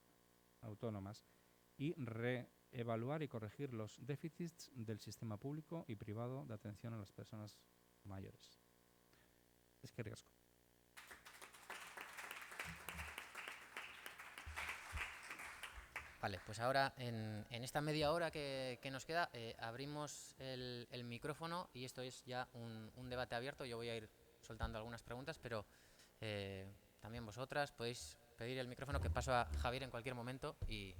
autónomas. Y reevaluar y corregir los déficits del sistema público y privado de atención a las personas mayores. Eskerrik asko. Vale, pues ahora en esta media hora que nos queda abrimos el micrófono y esto es ya un debate abierto. Yo voy a ir soltando algunas preguntas, pero también vosotras podéis pedir el micrófono, que paso a Javier en cualquier momento. Y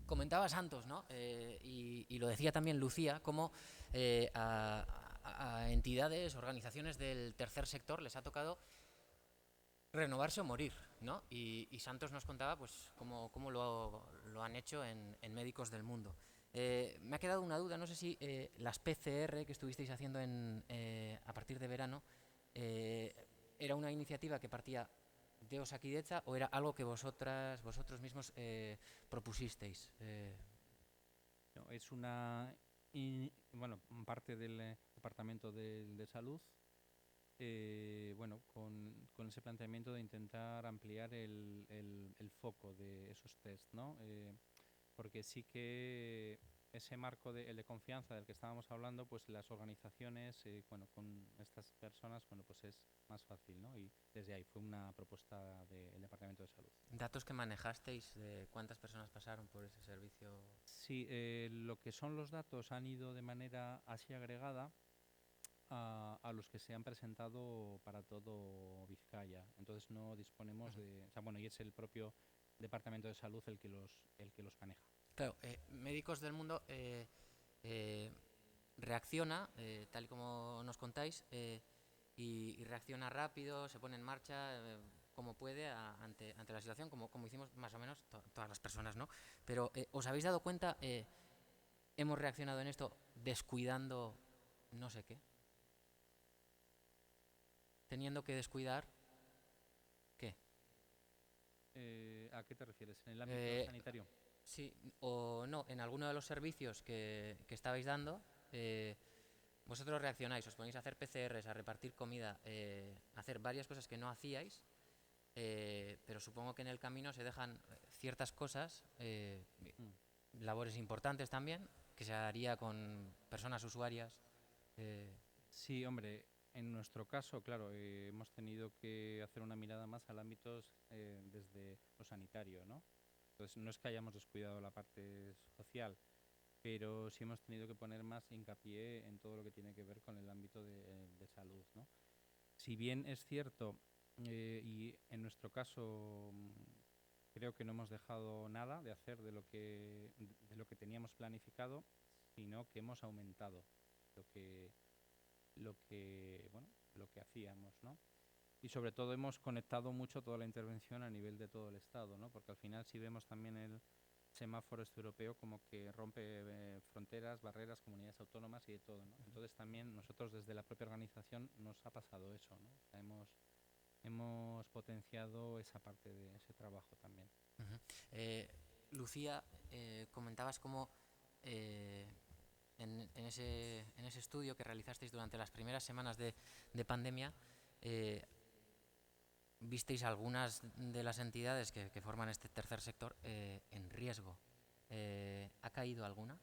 comentaba Santos, ¿no? Y lo decía también Lucía, cómo a entidades, organizaciones del tercer sector les ha tocado renovarse o morir, ¿no? Y Santos nos contaba pues cómo lo han hecho en Médicos del Mundo. Me ha quedado una duda, no sé si las PCR que estuvisteis haciendo a partir de verano era una iniciativa que partía de Osakidetza o era algo que vosotros mismos propusisteis. No, es bueno, parte del Departamento de Salud, bueno, con ese planteamiento de intentar ampliar el foco de esos test, ¿no? Porque sí que ese marco el de confianza del que estábamos hablando, pues las organizaciones, bueno, con estas personas, bueno, pues es más fácil, ¿no? Y desde ahí fue una propuesta del Departamento de Salud. ¿Datos que manejasteis de cuántas personas pasaron por ese servicio? Sí, lo que son los datos han ido de manera así agregada a los que se han presentado para todo Vizcaya. Entonces no disponemos de... O sea, bueno, y es el propio Departamento de Salud el que los maneja. Claro, Médicos del Mundo reacciona, tal y como nos contáis, y reacciona rápido, se pone en marcha como puede ante la situación, como hicimos más o menos todas las personas, ¿no? Pero ¿os habéis dado cuenta? Hemos reaccionado en esto descuidando no sé qué. Teniendo que descuidar, ¿qué? ¿A qué te refieres? ¿En el ámbito sanitario? Sí, o no, en alguno de los servicios que estabais dando, vosotros reaccionáis, os ponéis a hacer PCRs, a repartir comida, a hacer varias cosas que no hacíais, pero supongo que en el camino se dejan ciertas cosas, labores importantes también, que se haría con personas usuarias. Sí, hombre, En nuestro caso, claro, hemos tenido que hacer una mirada más al ámbito desde lo sanitario, ¿no? Entonces, no es que hayamos descuidado la parte social, pero sí hemos tenido que poner más hincapié en todo lo que tiene que ver con el ámbito de salud, ¿no? Si bien es cierto, y en nuestro caso creo que no hemos dejado nada de hacer de lo que teníamos planificado, sino que hemos aumentado lo que lo que hacíamos, ¿no? Y sobre todo hemos conectado mucho toda la intervención a nivel de todo el Estado, ¿no? Porque al final si vemos también el semáforo este europeo como que rompe fronteras, barreras, comunidades autónomas y de todo, ¿no? Entonces también nosotros desde la propia organización nos ha pasado eso, ¿no? O sea, hemos potenciado esa parte de ese trabajo también. Lucía, comentabas cómo en ese estudio que realizasteis durante las primeras semanas de pandemia, visteis algunas de las entidades que forman este tercer sector en riesgo. ¿Ha caído alguna?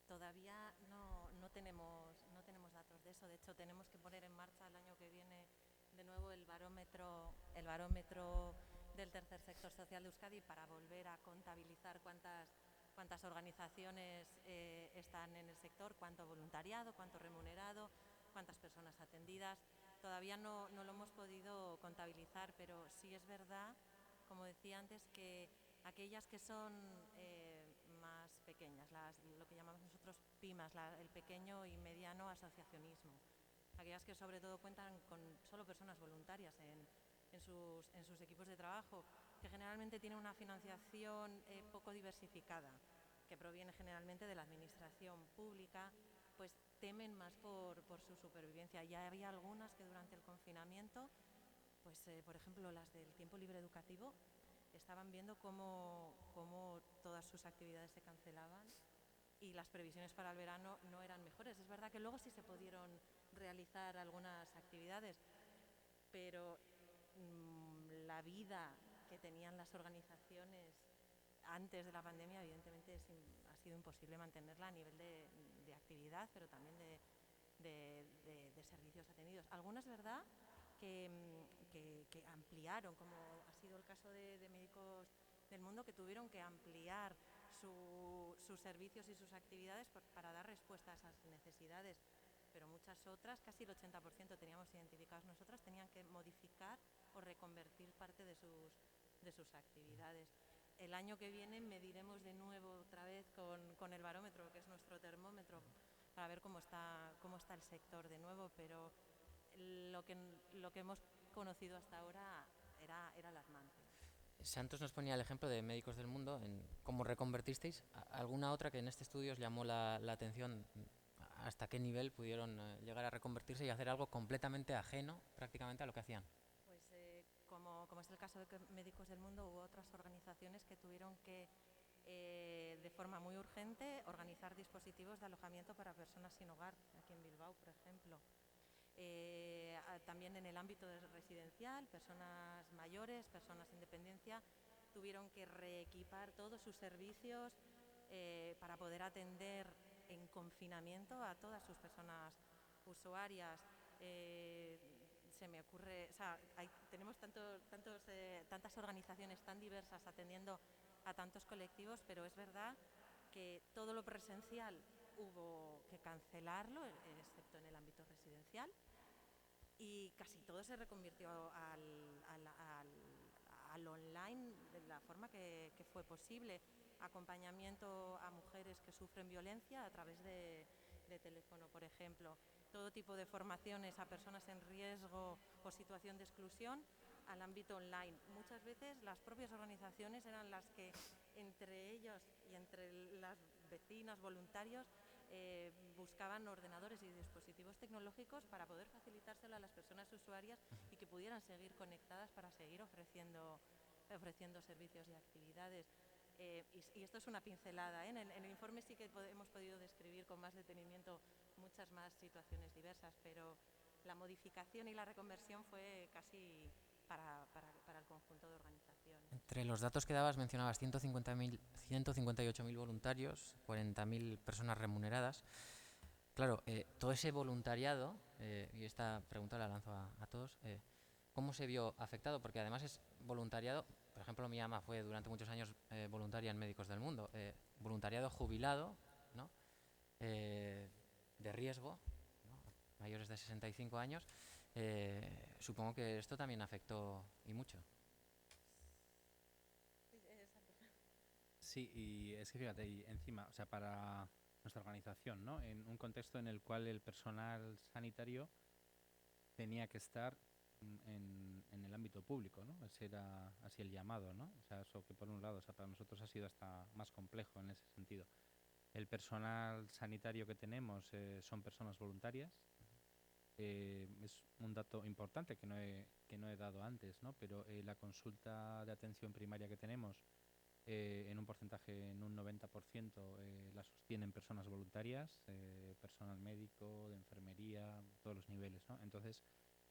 Todavía no tenemos datos de eso. De hecho, tenemos que poner en marcha el año que viene de nuevo el barómetro del tercer sector social de Euskadi para volver a contabilizar cuántas organizaciones están en el sector, cuánto voluntariado, cuánto remunerado, cuántas personas atendidas. Todavía no lo hemos podido contabilizar, pero sí es verdad, como decía antes, que aquellas que son más pequeñas, lo que llamamos nosotros PYMAS, el pequeño y mediano asociacionismo, aquellas que sobre todo cuentan con solo personas voluntarias en sus equipos de trabajo, que generalmente tienen una financiación poco diversificada, que proviene generalmente de la administración pública, pues temen más por su supervivencia. Ya había algunas que durante el confinamiento, pues por ejemplo las del tiempo libre educativo, estaban viendo cómo todas sus actividades se cancelaban y las previsiones para el verano no eran mejores. Es verdad que luego sí se pudieron realizar algunas actividades, pero la vida que tenían las organizaciones antes de la pandemia, evidentemente ha sido imposible mantenerla a nivel de actividad, pero también de servicios atendidos. Algunas, verdad, que ampliaron, como ha sido el caso de Médicos del Mundo, que tuvieron que ampliar sus servicios y sus actividades para dar respuesta a esas necesidades. Pero muchas otras, casi el 80% teníamos identificados nosotras, tenían que modificar o reconvertir parte de sus actividades. El año que viene mediremos de nuevo otra vez con el barómetro, que es nuestro termómetro, para ver cómo está el sector de nuevo, pero lo que hemos conocido hasta ahora era alarmante. Santos nos ponía el ejemplo de Médicos del Mundo, en cómo reconvertisteis. ¿Alguna otra que en este estudio os llamó la atención? ¿Hasta qué nivel pudieron llegar a reconvertirse y hacer algo completamente ajeno prácticamente a lo que hacían? Pues como es el caso de Médicos del Mundo, hubo otras organizaciones que tuvieron que, de forma muy urgente, organizar dispositivos de alojamiento para personas sin hogar, aquí en Bilbao, por ejemplo. También en el ámbito residencial, personas mayores, personas en dependencia, tuvieron que reequipar todos sus servicios para poder atender en confinamiento a todas sus personas usuarias. Se me ocurre, o sea, tenemos tantas organizaciones tan diversas atendiendo a tantos colectivos, pero es verdad que todo lo presencial hubo que cancelarlo, excepto en el ámbito residencial, y casi todo se reconvirtió al online de la forma que fue posible. Acompañamiento a mujeres que sufren violencia a través de teléfono, por ejemplo. Todo tipo de formaciones a personas en riesgo o situación de exclusión al ámbito online. Muchas veces las propias organizaciones eran las que entre ellos y entre las vecinas, voluntarios, buscaban ordenadores y dispositivos tecnológicos para poder facilitárselo a las personas usuarias y que pudieran seguir conectadas para seguir ofreciendo servicios y actividades. Y esto es una pincelada, ¿eh? En el informe sí que hemos podido describir con más detenimiento muchas más situaciones diversas, pero la modificación y la reconversión fue casi para el conjunto de organizaciones. Entre los datos que dabas mencionabas 158.000 voluntarios, 40.000 personas remuneradas. Claro, todo ese voluntariado, y esta pregunta la lanzo a todos, ¿cómo se vio afectado? Porque además es voluntariado, por ejemplo, mi ama fue durante muchos años voluntaria en Médicos del Mundo, voluntariado jubilado, ¿no? De riesgo, ¿no? Mayores de 65 años, supongo que esto también afectó y mucho. Sí, y es que fíjate, y encima, o sea, para nuestra organización, ¿no? En un contexto en el cual el personal sanitario tenía que estar en el ámbito público, ¿no? Ese era así el llamado, ¿no? O sea, eso que por un lado, o sea, para nosotros ha sido hasta más complejo en ese sentido. El personal sanitario que tenemos son personas voluntarias. Es un dato importante que no he dado antes, ¿no? Pero la consulta de atención primaria que tenemos, en un porcentaje, en un 90%, la sostienen personas voluntarias, personal médico, de enfermería, todos los niveles, ¿no? Entonces,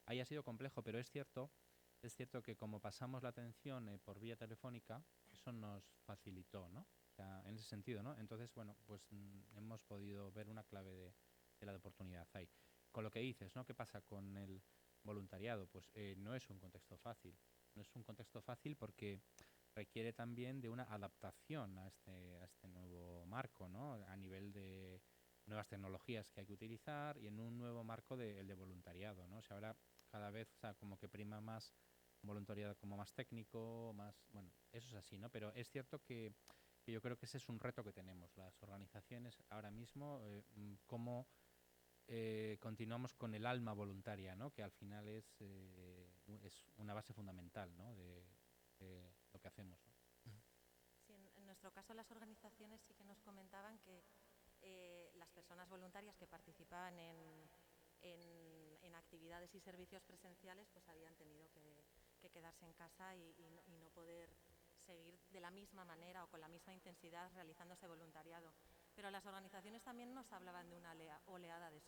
ahí ha sido complejo, pero es cierto que como pasamos la atención por vía telefónica, eso nos facilitó, ¿no? O sea, en ese sentido, ¿no? Entonces, bueno, pues hemos podido ver una clave de la oportunidad ahí. Con lo que dices, ¿no? ¿Qué pasa con el voluntariado? Pues no es un contexto fácil. No es un contexto fácil porque requiere también de una adaptación a este nuevo marco, ¿no? A nivel de nuevas tecnologías que hay que utilizar y en un nuevo marco el de voluntariado, ¿no? O sea, ahora cada vez, o sea, como que prima más un voluntariado como más técnico, más, bueno, eso es así, ¿no? Pero es cierto que yo creo que ese es un reto que tenemos las organizaciones ahora mismo, cómo continuamos con el alma voluntaria, ¿no? Que al final es una base fundamental, ¿no? De lo que hacemos, ¿no? Sí, en nuestro caso las organizaciones sí que nos comentaban que las personas voluntarias que participaban en actividades y servicios presenciales pues habían tenido que quedarse en casa y no poder seguir de la misma manera o con la misma intensidad realizando ese voluntariado. Pero las organizaciones también nos hablaban de una oleada de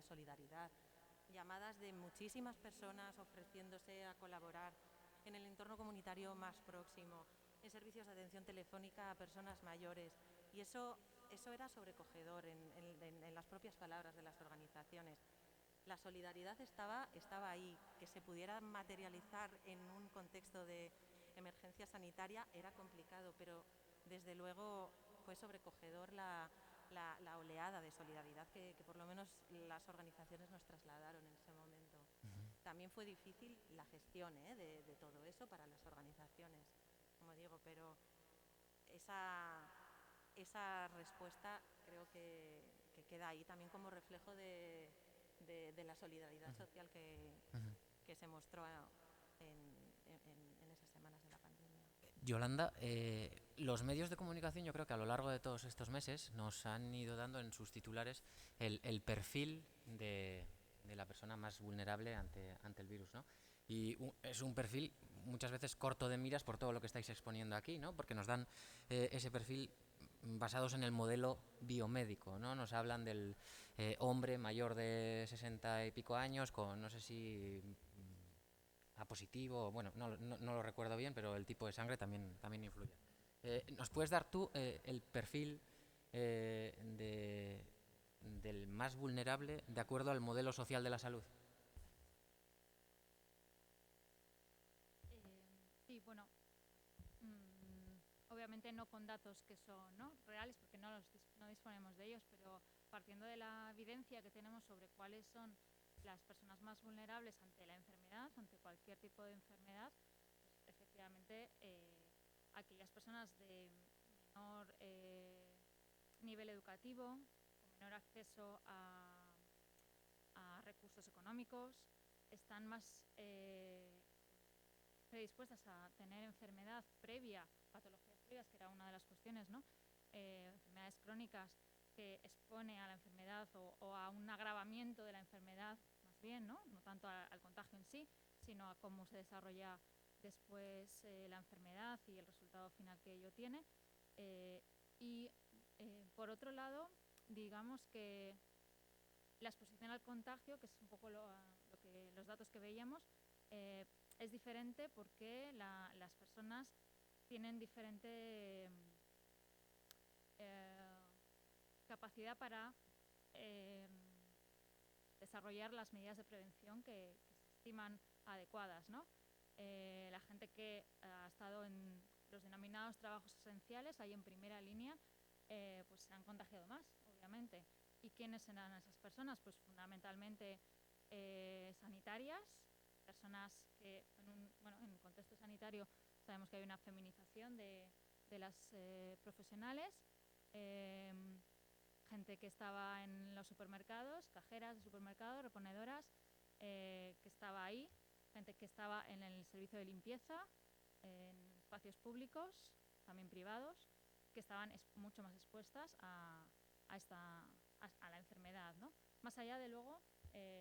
solidaridad, llamadas de muchísimas personas ofreciéndose a colaborar en el entorno comunitario más próximo, en servicios de atención telefónica a personas mayores. Y eso era sobrecogedor en las propias palabras de las organizaciones. La solidaridad estaba ahí, que se pudiera materializar en un contexto de emergencia sanitaria era complicado, pero desde luego fue sobrecogedor la oleada de solidaridad que por lo menos las organizaciones nos trasladaron en ese momento. También fue difícil la gestión de todo eso para las organizaciones, como digo, pero esa respuesta creo que queda ahí también como reflejo de la solidaridad social que se mostró en esas semanas de la pandemia. Yolanda, los medios de comunicación yo creo que a lo largo de todos estos meses nos han ido dando en sus titulares el perfil de la persona más vulnerable ante el virus, ¿no? Y es un perfil muchas veces corto de miras por todo lo que estáis exponiendo aquí, ¿no? Porque nos dan ese perfil basados en el modelo biomédico, ¿no? Nos hablan del hombre mayor de 60 y pico años con, no sé si A positivo, bueno, no lo recuerdo bien, pero el tipo de sangre también influye. ¿Nos puedes dar tú el perfil del más vulnerable de acuerdo al modelo social de la salud? Sí, bueno, obviamente no con datos que son, ¿no?, reales, porque no disponemos de ellos, pero partiendo de la evidencia que tenemos sobre cuáles son las personas más vulnerables ante la enfermedad, ante cualquier tipo de enfermedad, pues efectivamente aquellas personas de menor nivel educativo, con menor acceso a recursos económicos, están más predispuestas a tener enfermedad previa, patologías previas, que era una de las cuestiones, ¿no? Enfermedades crónicas que expone a la enfermedad o a un agravamiento de la enfermedad, más bien, ¿no? No tanto al contagio en sí, sino a cómo se desarrolla después la enfermedad y el resultado final que ello tiene. Por otro lado, digamos que la exposición al contagio, que es un poco los datos que veíamos, es diferente porque las personas tienen diferente capacidad para desarrollar las medidas de prevención que se estiman adecuadas, ¿no? La gente que ha estado en los denominados trabajos esenciales, ahí en primera línea, pues se han contagiado más, obviamente. ¿Y quiénes serán esas personas? Pues fundamentalmente sanitarias, personas que en contexto sanitario sabemos que hay una feminización de las profesionales, gente que estaba en los supermercados, cajeras de supermercados, reponedoras, que estaba ahí, gente que estaba en el servicio de limpieza, en espacios públicos, también privados, que estaban mucho más expuestas a la enfermedad, ¿no? Más allá de luego,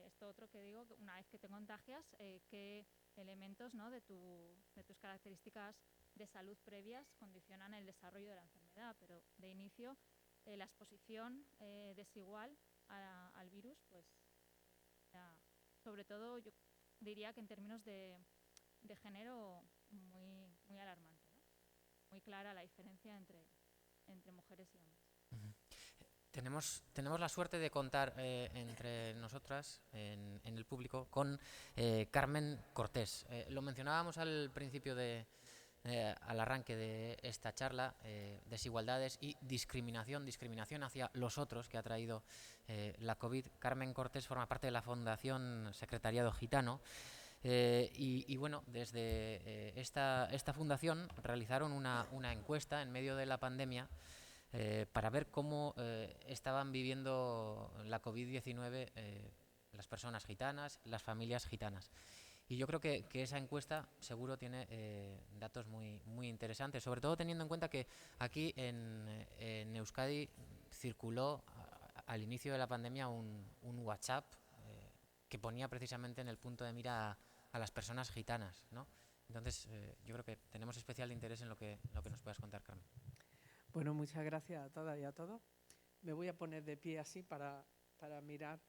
esto otro que digo, que una vez que te contagias, qué elementos, ¿no?, de tus características de salud previas condicionan el desarrollo de la enfermedad, pero de inicio la exposición desigual al virus, pues sobre todo yo diría que en términos de género muy alarmante, ¿no? Muy clara la diferencia entre mujeres y hombres. Tenemos la suerte de contar entre nosotras, en el público, con Carmen Cortés. Lo mencionábamos al principio al arranque de esta charla, desigualdades y discriminación hacia los otros que ha traído la COVID. Carmen Cortés forma parte de la Fundación Secretariado Gitano. Y bueno, desde esta fundación realizaron una encuesta en medio de la pandemia para ver cómo estaban viviendo la COVID-19 las personas gitanas, las familias gitanas. Y yo creo que esa encuesta seguro tiene datos muy interesantes, sobre todo teniendo en cuenta que aquí en Euskadi circuló al inicio de la pandemia un WhatsApp que ponía precisamente en el punto de mira a las personas gitanas, ¿no? Entonces, yo creo que tenemos especial interés en lo que nos puedas contar, Carmen. Bueno, muchas gracias a todas y a todos. Me voy a poner de pie así para mirar.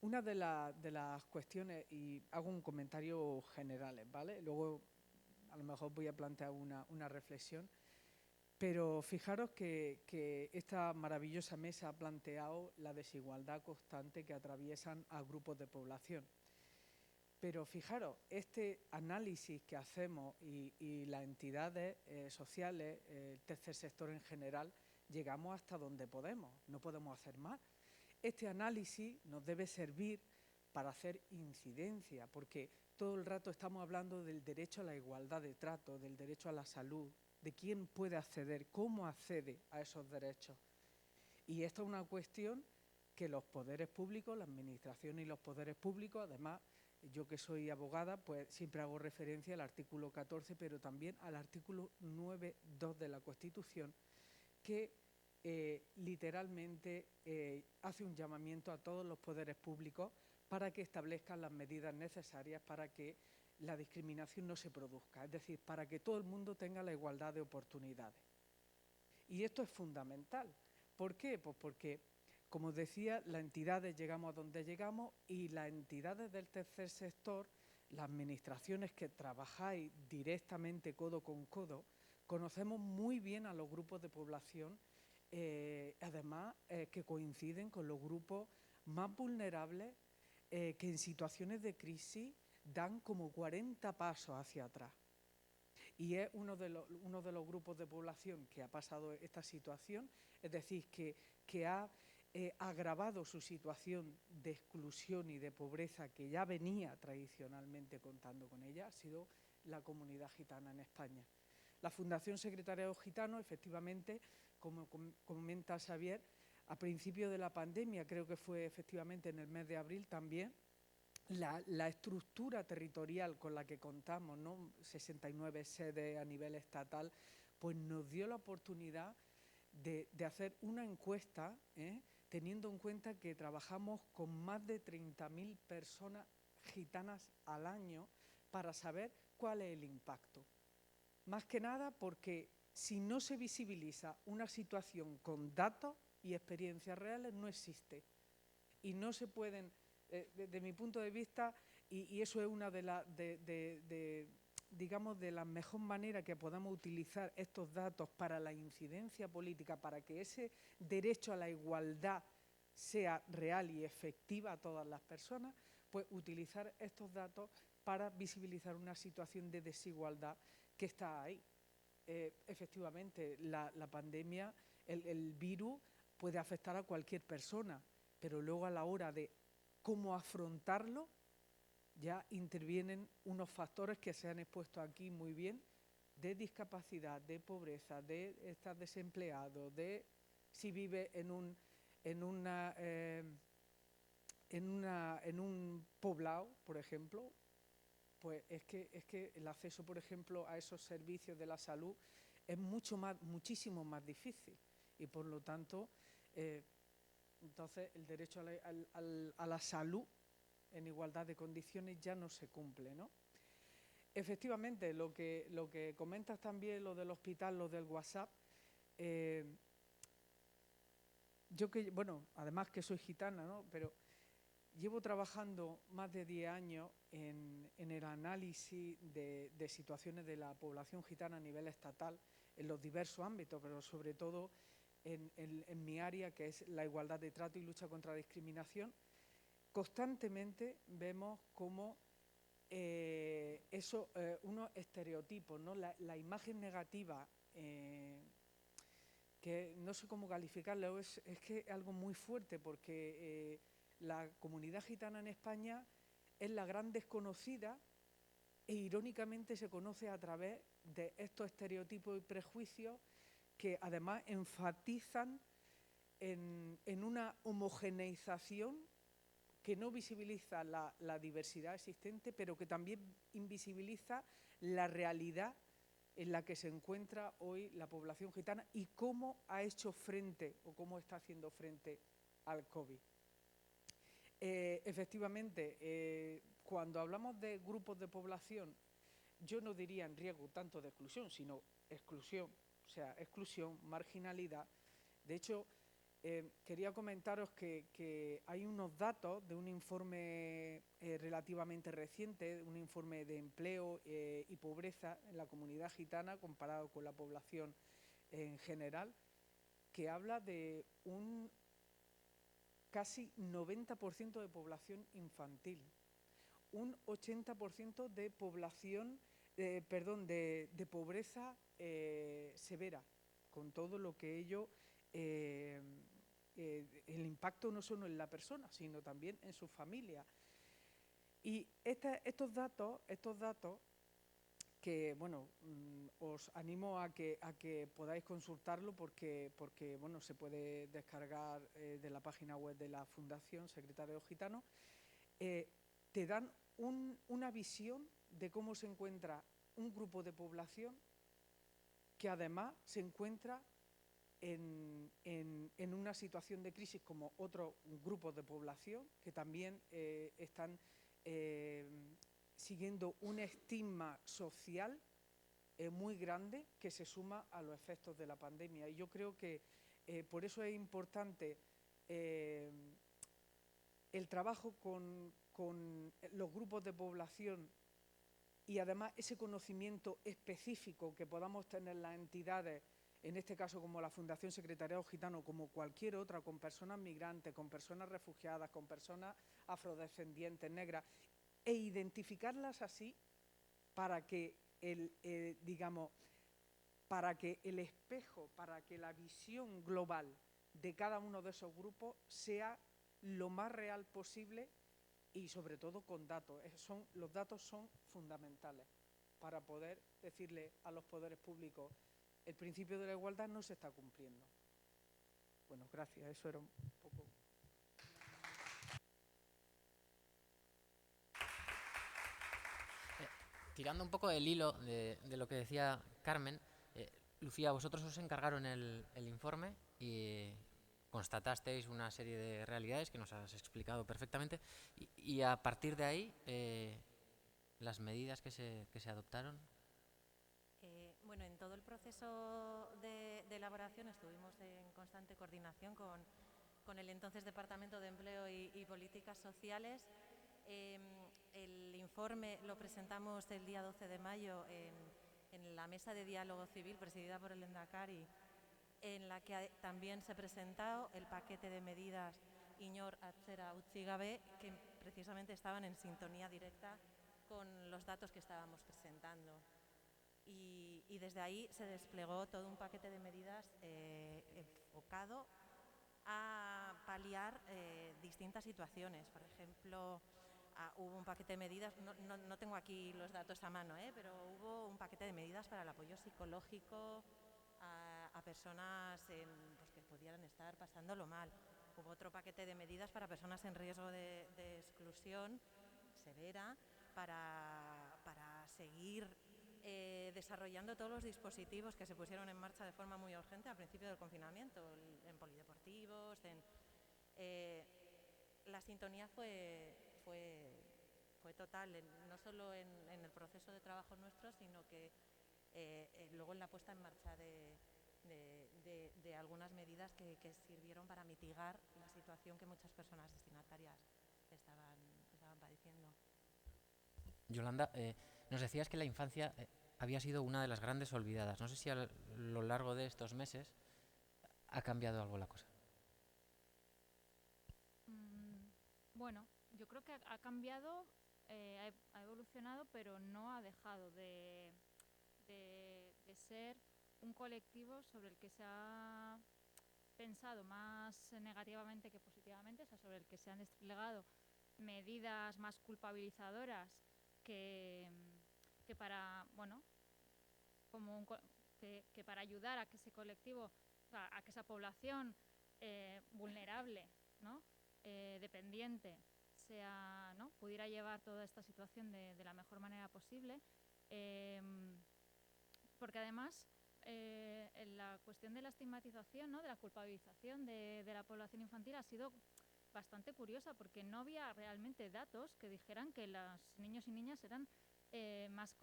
Una de las cuestiones, y hago un comentario general, ¿vale? Luego a lo mejor voy a plantear una reflexión, pero fijaros que esta maravillosa mesa ha planteado la desigualdad constante que atraviesan a grupos de población. Pero fijaros, este análisis que hacemos y las entidades sociales, el tercer sector en general, llegamos hasta donde podemos, no podemos hacer más. Este análisis nos debe servir para hacer incidencia, porque todo el rato estamos hablando del derecho a la igualdad de trato, del derecho a la salud, de quién puede acceder, cómo accede a esos derechos. Y esta es una cuestión que los poderes públicos, la administración y los poderes públicos, además, yo que soy abogada, pues siempre hago referencia al artículo 14, pero también al artículo 9.2 de la Constitución, que literalmente hace un llamamiento a todos los poderes públicos para que establezcan las medidas necesarias para que la discriminación no se produzca, es decir, para que todo el mundo tenga la igualdad de oportunidades. Y esto es fundamental. ¿Por qué? Pues porque, como decía, las entidades llegamos a donde llegamos y las entidades del tercer sector, las administraciones que trabajáis directamente codo con codo, conocemos muy bien a los grupos de población, además que coinciden con los grupos más vulnerables que en situaciones de crisis dan como 40 pasos hacia atrás. Y es uno de los grupos de población que ha pasado esta situación, es decir, que ha agravado su situación de exclusión y de pobreza que ya venía tradicionalmente contando con ella, ha sido la comunidad gitana en España. La Fundación Secretariado Gitano, efectivamente, como comenta Xavier, a principio de la pandemia, creo que fue efectivamente en el mes de abril también, la estructura territorial con la que contamos, ¿no? 69 sedes a nivel estatal, pues nos dio la oportunidad de hacer una encuesta, teniendo en cuenta que trabajamos con más de 30.000 personas gitanas al año para saber cuál es el impacto. Más que nada porque si no se visibiliza una situación con datos y experiencias reales, no existe. Y no se pueden, desde mi punto de vista, y eso es una de digamos, de la mejor manera que podamos utilizar estos datos para la incidencia política, para que ese derecho a la igualdad sea real y efectiva a todas las personas, pues utilizar estos datos para visibilizar una situación de desigualdad que está ahí. Efectivamente, la pandemia, el virus puede afectar a cualquier persona, pero luego a la hora de cómo afrontarlo, ya intervienen unos factores que se han expuesto aquí muy bien, de discapacidad, de pobreza, de estar desempleado, de si vive en un poblado, por ejemplo, pues es que el acceso, por ejemplo, a esos servicios de la salud es muchísimo más difícil y por lo tanto, entonces el derecho a la salud en igualdad de condiciones ya no se cumple, ¿no? Efectivamente, lo que comentas también, lo del hospital, lo del WhatsApp, yo que, bueno, además que soy gitana, ¿no? Pero llevo trabajando más de 10 años en el análisis de situaciones de la población gitana a nivel estatal, en los diversos ámbitos, pero sobre todo en mi área, que es la igualdad de trato y lucha contra la discriminación. Constantemente vemos cómo unos estereotipos, ¿no? La imagen negativa, que no sé cómo calificarlo, es que es algo muy fuerte porque la comunidad gitana en España es la gran desconocida e irónicamente se conoce a través de estos estereotipos y prejuicios que además enfatizan en una homogeneización que no visibiliza la diversidad existente, pero que también invisibiliza la realidad en la que se encuentra hoy la población gitana y cómo ha hecho frente o cómo está haciendo frente al COVID. Efectivamente, cuando hablamos de grupos de población, yo no diría en riesgo tanto de exclusión, sino exclusión, o sea, exclusión, marginalidad. De hecho, quería comentaros que hay unos datos de un informe relativamente reciente, un informe de empleo y pobreza en la comunidad gitana comparado con la población en general, que habla de un casi 90% de población infantil, un 80% de población, de pobreza severa, con todo lo que ello, el impacto no solo en la persona, sino también en su familia. Y estos datos que, bueno, os animo a que podáis consultarlo porque bueno, se puede descargar de la página web de la Fundación Secretariado Gitano, te dan una visión de cómo se encuentra un grupo de población que además se encuentra en una situación de crisis como otros grupos de población que también están siguiendo un estigma social muy grande que se suma a los efectos de la pandemia. Y yo creo que por eso es importante el trabajo con los grupos de población y además ese conocimiento específico que podamos tener las entidades, en este caso como la Fundación Secretariado Gitano, como cualquier otra, con personas migrantes, con personas refugiadas, con personas afrodescendientes, negras, e identificarlas así para que para que el espejo, para que la visión global de cada uno de esos grupos sea lo más real posible y sobre todo con datos. Los datos son fundamentales para poder decirle a los poderes públicos el principio de la igualdad no se está cumpliendo. Bueno, gracias. Eso era un poco. Tirando un poco del hilo de lo que decía Carmen, Lucía, vosotros os encargaron el informe y constatasteis una serie de realidades que nos has explicado perfectamente y a partir de ahí, las medidas que se adoptaron. Bueno, en todo el proceso de elaboración estuvimos en constante coordinación con el entonces Departamento de Empleo y Políticas Sociales. el informe lo presentamos el día 12 de mayo en la mesa de diálogo civil presidida por el Lehendakari, en la que también se presentó el paquete de medidas Inor Atzera Utzi Gabe, que precisamente estaban en sintonía directa con los datos que estábamos presentando. Y desde ahí se desplegó todo un paquete de medidas enfocado a paliar distintas situaciones. Por ejemplo, hubo un paquete de medidas, no tengo aquí los datos a mano, pero hubo un paquete de medidas para el apoyo psicológico a personas pues, que pudieran estar pasándolo mal. Hubo otro paquete de medidas para personas en riesgo de exclusión severa, para seguir desarrollando todos los dispositivos que se pusieron en marcha de forma muy urgente al principio del confinamiento, en polideportivos, la sintonía fue total, no solo en el proceso de trabajo nuestro, sino que luego en la puesta en marcha de algunas medidas que sirvieron para mitigar la situación que muchas personas destinatarias estaban padeciendo. Yolanda, nos decías que la infancia había sido una de las grandes olvidadas. No sé si a lo largo de estos meses ha cambiado algo la cosa. Bueno, yo creo que ha cambiado, ha evolucionado, pero no ha dejado de ser un colectivo sobre el que se ha pensado más negativamente que positivamente, o sea, sobre el que se han desplegado medidas más culpabilizadoras que para, bueno, que para ayudar a que ese colectivo, o sea, a que esa población vulnerable, ¿no? Dependiente, ¿no? pudiera llevar toda esta situación de la mejor manera posible, porque además la cuestión de la estigmatización, ¿no? de la culpabilización de la población infantil ha sido bastante curiosa, porque no había realmente datos que dijeran que los niños y niñas eran más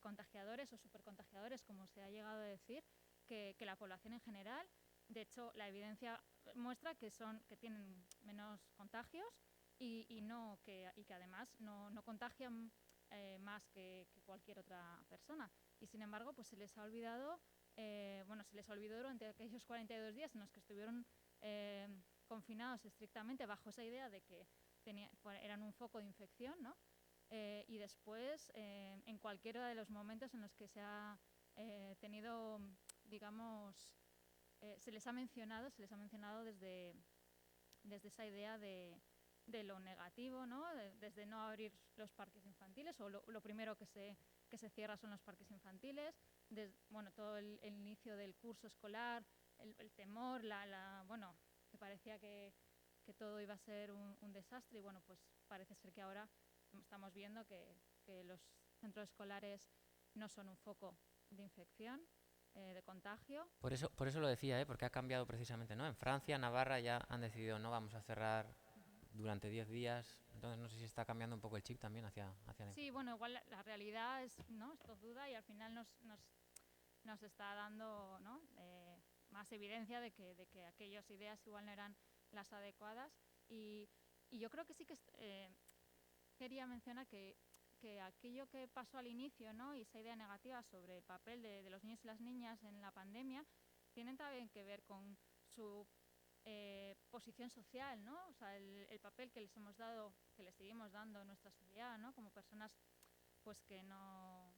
contagiadores o supercontagiadores, como se ha llegado a decir, que la población en general. De hecho, la evidencia muestra que tienen menos contagios y que además no contagian más que cualquier otra persona. Y sin embargo, pues se les ha olvidado, se les olvidó durante aquellos 42 días en los que estuvieron confinados estrictamente bajo esa idea de que eran un foco de infección, ¿no? Y después, en cualquiera de los momentos en los que se ha tenido, digamos, se les ha mencionado desde esa idea de lo negativo, ¿no? Desde no abrir los parques infantiles, o lo primero que se cierra son los parques infantiles, todo el inicio del curso escolar, el temor, que parecía que todo iba a ser un desastre, y bueno, pues parece ser que ahora estamos viendo que los centros escolares no son un foco de infección, de contagio. Por eso lo decía, porque ha cambiado precisamente, ¿no? En Francia, Navarra ya han decidido no vamos a cerrar durante 10 días, entonces no sé si está cambiando un poco el chip también hacia la... Sí, bueno, igual la realidad es, ¿no? Esto es duda, y al final nos está dando, ¿no? Más evidencia de que aquellas ideas igual no eran las adecuadas, y yo creo que sí que quería mencionar que aquello que pasó al inicio, ¿no? Y esa idea negativa sobre el papel de los niños y las niñas en la pandemia tienen también que ver con su posición social, ¿no? O sea, el papel que les hemos dado, que les seguimos dando en nuestra sociedad, ¿no? Como personas pues que no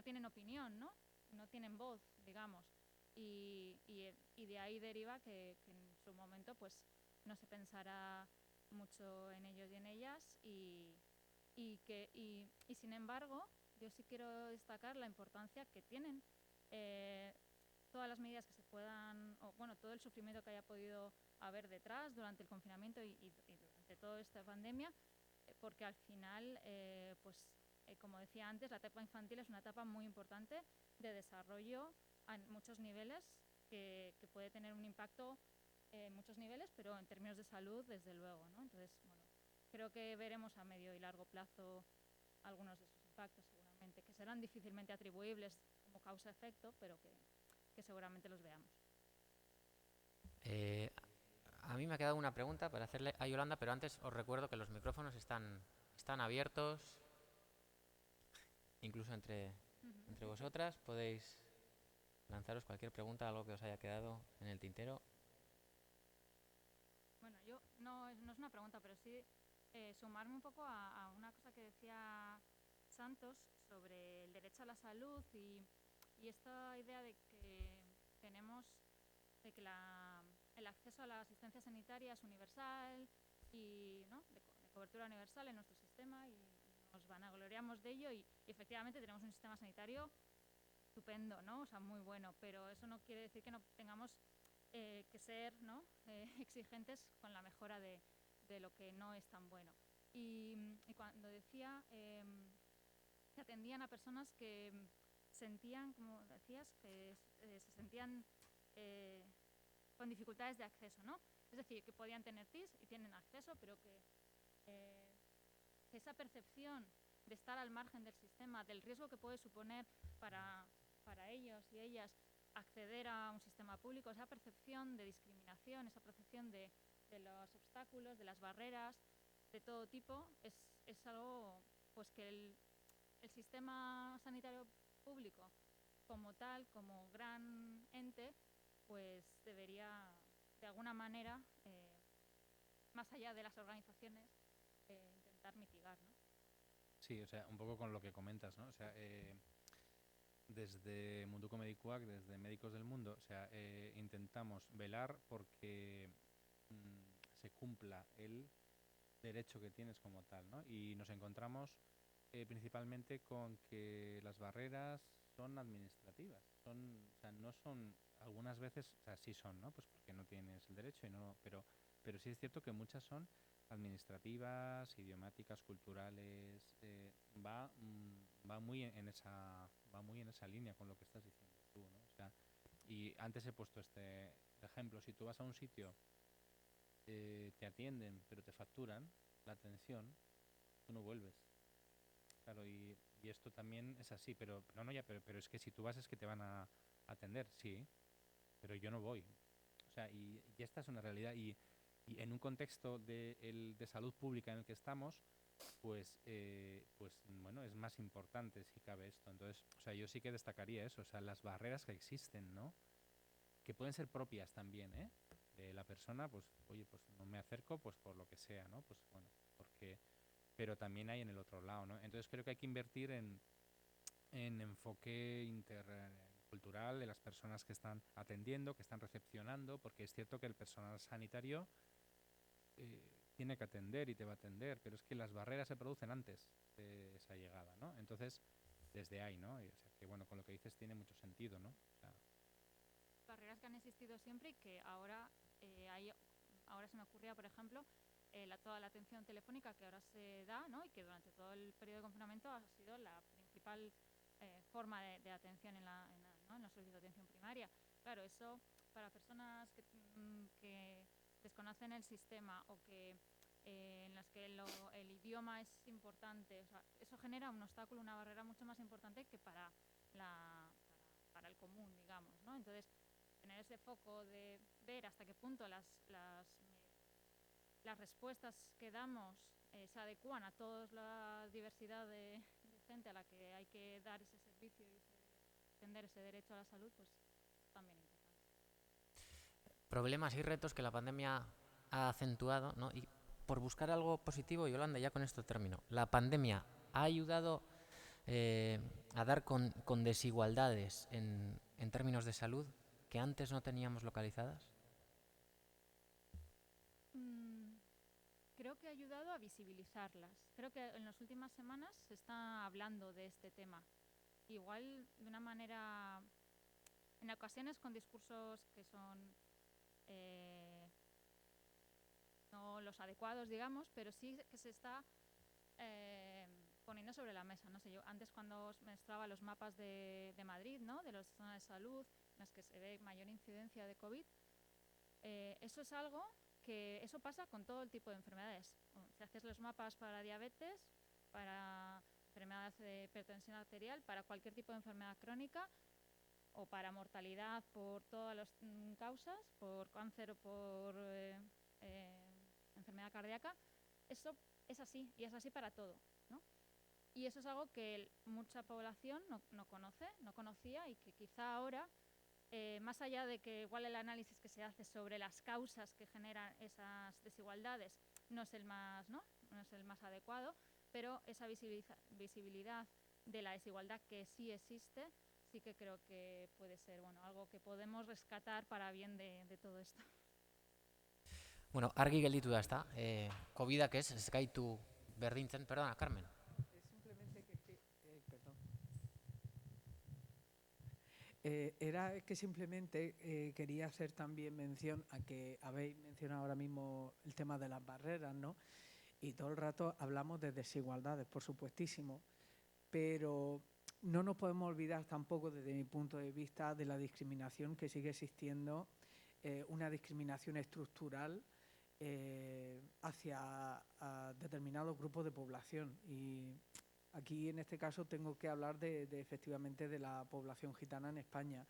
tienen opinión, ¿no? No tienen voz, digamos. Y de ahí deriva que en su momento pues no se pensará mucho en ellos y en ellas, y sin embargo yo sí quiero destacar la importancia que tienen todas las medidas que se puedan, todo el sufrimiento que haya podido haber detrás durante el confinamiento y durante toda esta pandemia, porque al final, como decía antes, la etapa infantil es una etapa muy importante de desarrollo en muchos niveles, que puede tener un impacto en muchos niveles, pero en términos de salud, desde luego, ¿no? Entonces, creo que veremos a medio y largo plazo algunos de esos impactos, seguramente, que serán difícilmente atribuibles como causa-efecto, pero que seguramente los veamos. A mí me ha quedado una pregunta para hacerle a Yolanda, pero antes os recuerdo que los micrófonos están están abiertos, incluso entre vosotras. Podéis lanzaros cualquier pregunta, algo que os haya quedado en el tintero. Bueno, yo no es una pregunta, pero sí sumarme un poco a una cosa que decía Santos sobre el derecho a la salud y esta idea de que tenemos, de que el acceso a la asistencia sanitaria es universal y, ¿no?, de cobertura universal en nuestro sistema, y nos vanagloriamos de ello, y efectivamente tenemos un sistema sanitario estupendo, ¿no? O sea, muy bueno, pero eso no quiere decir que no tengamos que ser, ¿no?, exigentes con la mejora de lo que no es tan bueno. Y cuando decía que atendían a personas que sentían, como decías, que se sentían con dificultades de acceso, ¿no? Es decir, que podían tener TIS y tienen acceso, pero que esa percepción de estar al margen del sistema, del riesgo que puede suponer para ellos y ellas acceder a un sistema público, esa percepción de discriminación, esa percepción de los obstáculos, de las barreras de todo tipo, es algo pues que el sistema sanitario público como tal, como gran ente, pues debería de alguna manera, más allá de las organizaciones, intentar mitigar, ¿no? Sí, o sea, un poco con lo que comentas, ¿no? O sea, desde Munduko Medikuak, desde Médicos del Mundo, o sea, intentamos velar porque se cumpla el derecho que tienes como tal, ¿no? Y nos encontramos principalmente con que las barreras son administrativas, o sea, no son, algunas veces, o sea, sí son, ¿no? Pues porque no tienes el derecho y no, pero sí es cierto que muchas son administrativas, idiomáticas, culturales, va muy en esa línea con lo que estás diciendo tú, ¿no? O sea, y antes he puesto este ejemplo: si tú vas a un sitio, te atienden pero te facturan la atención, tú no vuelves. Claro, y esto también es así, pero pero es que si tú vas es que te van a atender, sí, pero yo no voy. O sea, y esta es una realidad, y en un contexto de salud pública en el que estamos, pues bueno, es más importante si cabe esto. Entonces, o sea, yo sí que destacaría eso, o sea, las barreras que existen, ¿no? Que pueden ser propias también, ¿eh? De la persona, pues, oye, pues no me acerco, pues por lo que sea, ¿no? Pues bueno, porque, pero también hay en el otro lado, ¿no? Entonces creo que hay que invertir en enfoque intercultural de las personas que están atendiendo, que están recepcionando, porque es cierto que el personal sanitario tiene que atender y te va a atender, pero es que las barreras se producen antes de esa llegada, ¿no? Entonces, desde ahí, ¿no? Y, o sea, que bueno, con lo que dices tiene mucho sentido, ¿no? O sea, Barreras que han existido siempre y que ahora ahora se me ocurría, por ejemplo, toda la atención telefónica que ahora se da, ¿no? Y que durante todo el periodo de confinamiento ha sido la principal forma de atención ¿no?, en los servicios de atención primaria. Claro, eso para personas que desconocen el sistema o que en las que el idioma es importante, o sea, eso genera un obstáculo, una barrera mucho más importante que para el común, digamos, ¿no? Entonces, tener ese foco de ver hasta qué punto las respuestas que damos se adecúan a toda la diversidad de gente a la que hay que dar ese servicio y atender ese derecho a la salud, pues también importante. Problemas y retos que la pandemia ha acentuado, ¿no? Y por buscar algo positivo, Yolanda, ya con esto termino. La pandemia ha ayudado a dar con desigualdades en términos de salud que antes no teníamos localizadas. Creo que ha ayudado a visibilizarlas. Creo que en las últimas semanas se está hablando de este tema. Igual de una manera, en ocasiones con discursos que son no los adecuados, digamos, pero sí que se está poniendo sobre la mesa. No sé, yo antes cuando os mostraba los mapas de Madrid, ¿no?, de las zonas de salud en las que se ve mayor incidencia de COVID, eso es algo que eso pasa con todo el tipo de enfermedades. Si haces los mapas para diabetes, para enfermedad de hipertensión arterial, para cualquier tipo de enfermedad crónica o para mortalidad por todas las causas, por cáncer o por enfermedad cardíaca, eso es así, y es así para todo, ¿no? Y eso es algo que mucha población no conoce, no conocía, y que quizá ahora, más allá de que igual el análisis que se hace sobre las causas que generan esas desigualdades no es el más, ¿no? No es el más adecuado, pero esa visibilidad de la desigualdad que sí existe, sí que creo que puede ser, bueno, algo que podemos rescatar para bien de todo esto. Bueno, argi gelditu da, ezta? COVID-ak ez gaitu berdintzen, perdona, Carmen. Simplemente perdón. Era que simplemente quería hacer también mención a que habéis mencionado ahora mismo el tema de las barreras, ¿no? Y todo el rato hablamos de desigualdades, por supuestísimo, pero no nos podemos olvidar tampoco, desde mi punto de vista, de la discriminación que sigue existiendo, una discriminación estructural hacia determinados grupos de población. Y aquí, en este caso, tengo que hablar efectivamente de la población gitana en España,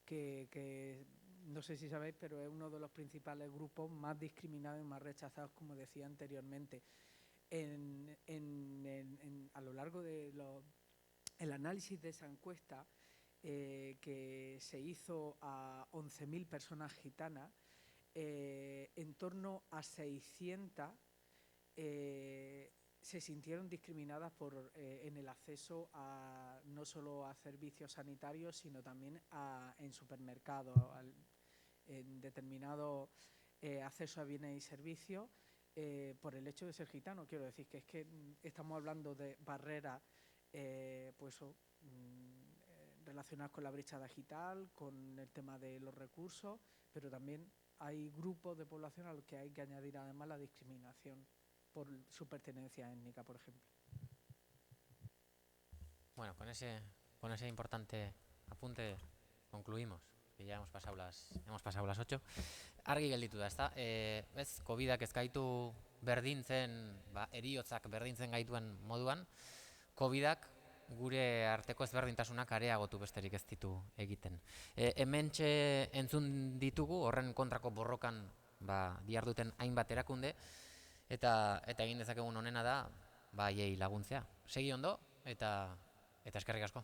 que no sé si sabéis, pero es uno de los principales grupos más discriminados y más rechazados, como decía anteriormente. A lo largo de el análisis de esa encuesta que se hizo a 11.000 personas gitanas, en torno a 600 se sintieron discriminadas en el acceso no solo a servicios sanitarios, sino también en supermercados, en determinado acceso a bienes y servicios, por el hecho de ser gitano. Quiero decir que es que estamos hablando de barreras relacionadas con la brecha digital, con el tema de los recursos, pero también hay grupos de población a los que hay que añadir además la discriminación por su pertenencia étnica, por ejemplo. Bueno, con ese importante apunte concluimos, que ya hemos pasado las 8. Argi gelditu da, ezta? Ez, COVID-ak ez gaitu berdintzen, heriotzak berdintzen gaituen moduan, COVID-ak gure arteko ezberdintasunak areagotu besterik ez ditu egiten. Hementxe entzun ditugu horren kontrako borrokan diharduten hainbat erakunde, eta egin dezakegun onena da haiei laguntzea. Segi ondo eta eskerrik asko.